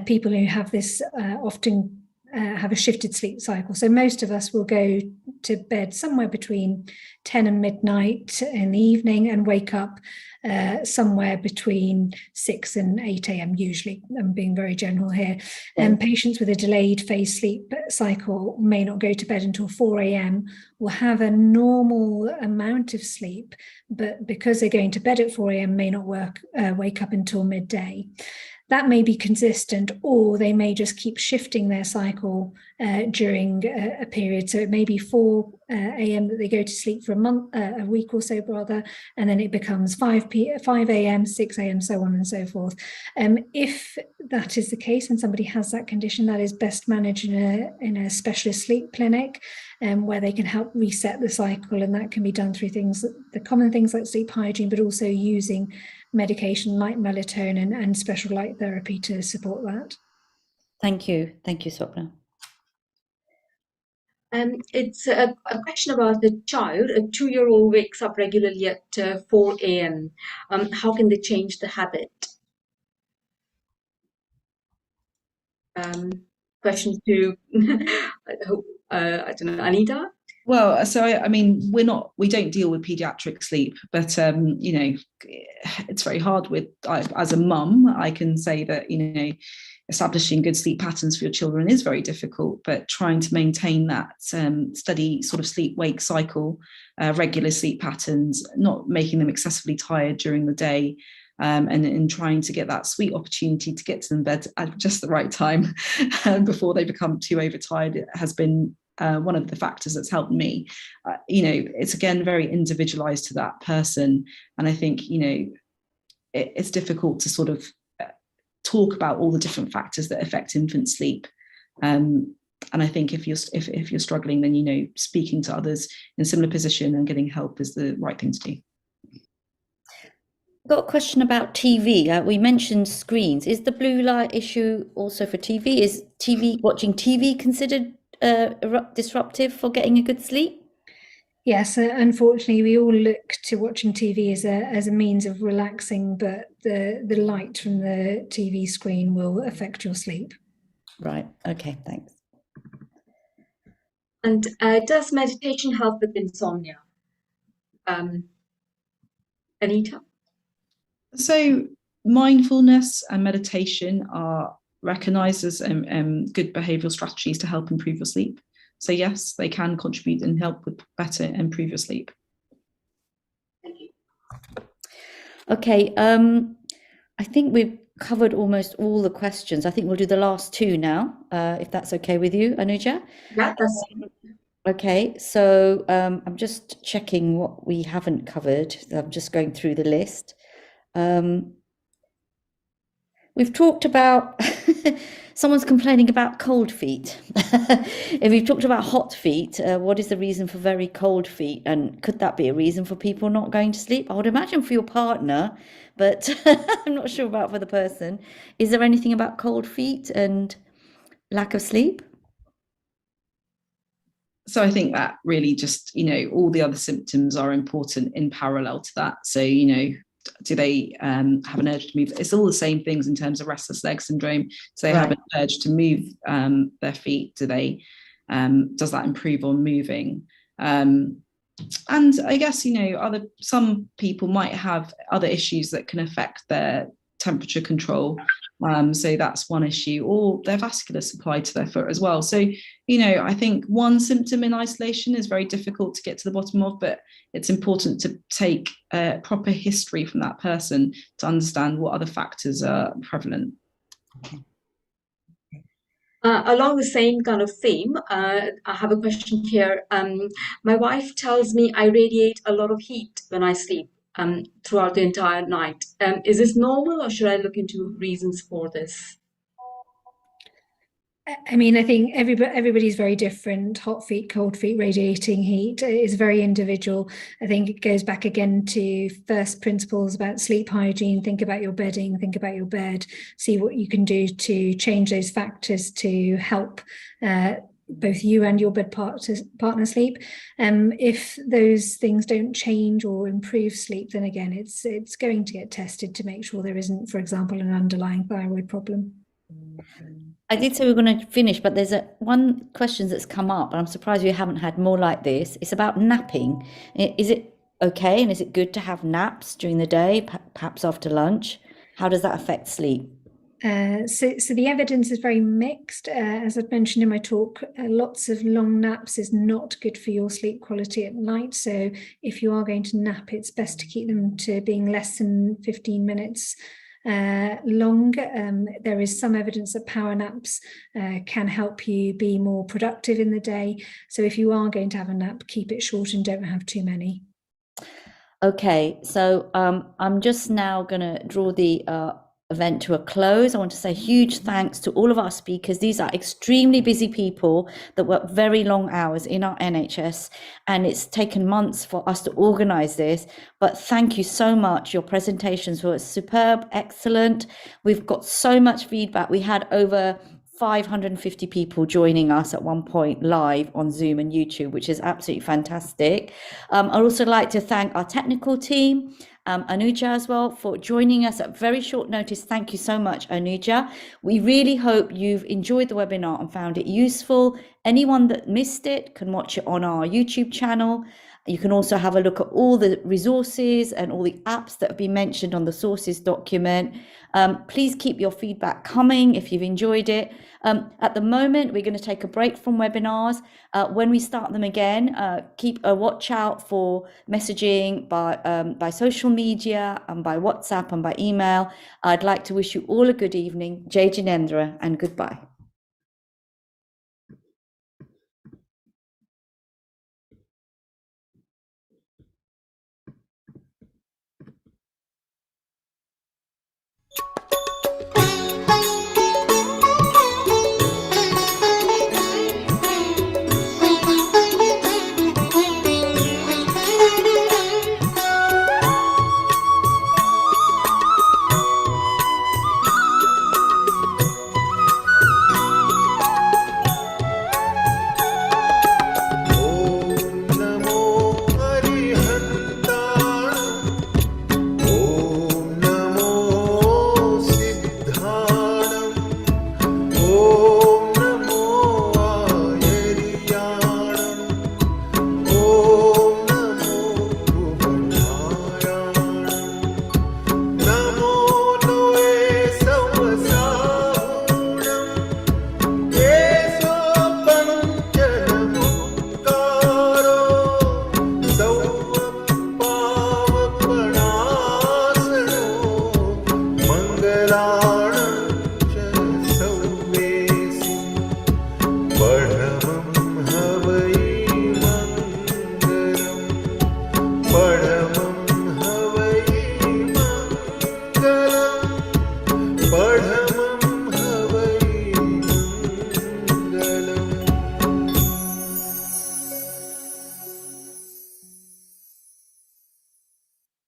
People who have this often have a shifted sleep cycle. So most of us will go to bed somewhere between 10 and midnight in the evening and wake up somewhere between 6 and 8 a.m. usually. I'm being very general here. And patients with a delayed phase sleep cycle may not go to bed until 4 a.m. will have a normal amount of sleep, but because they're going to bed at 4 a.m. may not wake up until midday. That may be consistent, or they may just keep shifting their cycle during a period. So it may be 4 a.m. that they go to sleep for a week or so rather, and then it becomes 5 a.m., 6 a.m., so on and so forth. If that is the case and somebody has that condition, that is best managed in a specialist sleep clinic, where they can help reset the cycle, and that can be done through the common things like sleep hygiene, but also using medication like melatonin and special light therapy to support that. Thank you, Swapna. It's a question about a child. A 2-year-old wakes up regularly at 4 a.m. How can they change the habit? Question to I don't know, Anita. Well, so I mean, we don't deal with pediatric sleep, but it's very hard as a mum. I can say that establishing good sleep patterns for your children is very difficult, but trying to maintain that steady sort of sleep-wake cycle, regular sleep patterns, not making them excessively tired during the day, and trying to get that sweet opportunity to get to them bed at just the right time before they become too overtired, it has been one of the factors that's helped me. It's again very individualized to that person, and I think it's difficult to sort of talk about all the different factors that affect infant sleep. And I think if you're struggling, then speaking to others in a similar position and getting help is the right thing to do. Got a question about TV. We mentioned screens. Is the blue light issue also for TV? Is watching TV considered disruptive for getting a good sleep? Yes, unfortunately, we all look to watching TV as a means of relaxing, but the light from the TV screen will affect your sleep. Right. Okay. Thanks. And does meditation help with insomnia? Anita? So mindfulness and meditation are recognized as good behavioral strategies to help improve your sleep. So yes, they can contribute and help with better improve your sleep. Okay, I think we've covered almost all the questions. I think we'll do the last two now, if that's okay with you, Anuja. Yeah, that's Okay, so I'm just checking what we haven't covered. I'm just going through the list. We've talked about someone's complaining about cold feet. If we've talked about hot feet, what is the reason for very cold feet? And could that be a reason for people not going to sleep? I would imagine for your partner, but I'm not sure about for the person. Is there anything about cold feet and lack of sleep? So I think that really just, all the other symptoms are important in parallel to that. So, do they have an urge to move? It's all the same things in terms of restless leg syndrome. So they have an urge to move their feet. Do they? Does that improve on moving? And I guess some people might have other issues that can affect their temperature control. So that's one issue, or their vascular supply to their foot as well. So, I think one symptom in isolation is very difficult to get to the bottom of, but it's important to take a proper history from that person to understand what other factors are prevalent. Along the same kind of theme, I have a question here. My wife tells me I radiate a lot of heat when I sleep throughout the entire night. Is this normal, or should I look into reasons for this? I mean, I think everybody's very different. Hot feet, cold feet, radiating heat is very individual. I think it goes back again to first principles about sleep hygiene. Think about your bedding, think about your bed, see what you can do to change those factors to help both you and your bed partner sleep. If those things don't change or improve sleep, then again, it's going to get tested to make sure there isn't, for example, an underlying thyroid problem. I did say we were going to finish, but there's one question that's come up, and I'm surprised we haven't had more like this. It's about napping. Is it okay, and is it good to have naps during the day, perhaps after lunch? How does that affect sleep? So the evidence is very mixed. As I've mentioned in my talk, lots of long naps is not good for your sleep quality at night. So if you are going to nap, it's best to keep them to being less than 15 minutes long. There is some evidence that power naps can help you be more productive in the day. So if you are going to have a nap, keep it short and don't have too many. Okay, so I'm just now going to draw the event to a close. I want to say huge thanks to all of our speakers. These are extremely busy people that work very long hours in our NHS, and it's taken months for us to organize this, but thank you so much. Your presentations were superb, excellent. We've got so much feedback. We had over 550 people joining us at one point live on Zoom and YouTube, which is absolutely fantastic. I'd also like to thank our technical team, Anuja as well, for joining us at very short notice. Thank you so much, Anuja. We really hope you've enjoyed the webinar and found it useful. Anyone that missed it can watch it on our YouTube channel. You can also have a look at all the resources and all the apps that have been mentioned on the sources document. Please keep your feedback coming if you've enjoyed it. At the moment, we're going to take a break from webinars. When we start them again, keep a watch out for messaging by social media and by WhatsApp and by email. I'd like to wish you all a good evening. Jai Jinendra, and goodbye.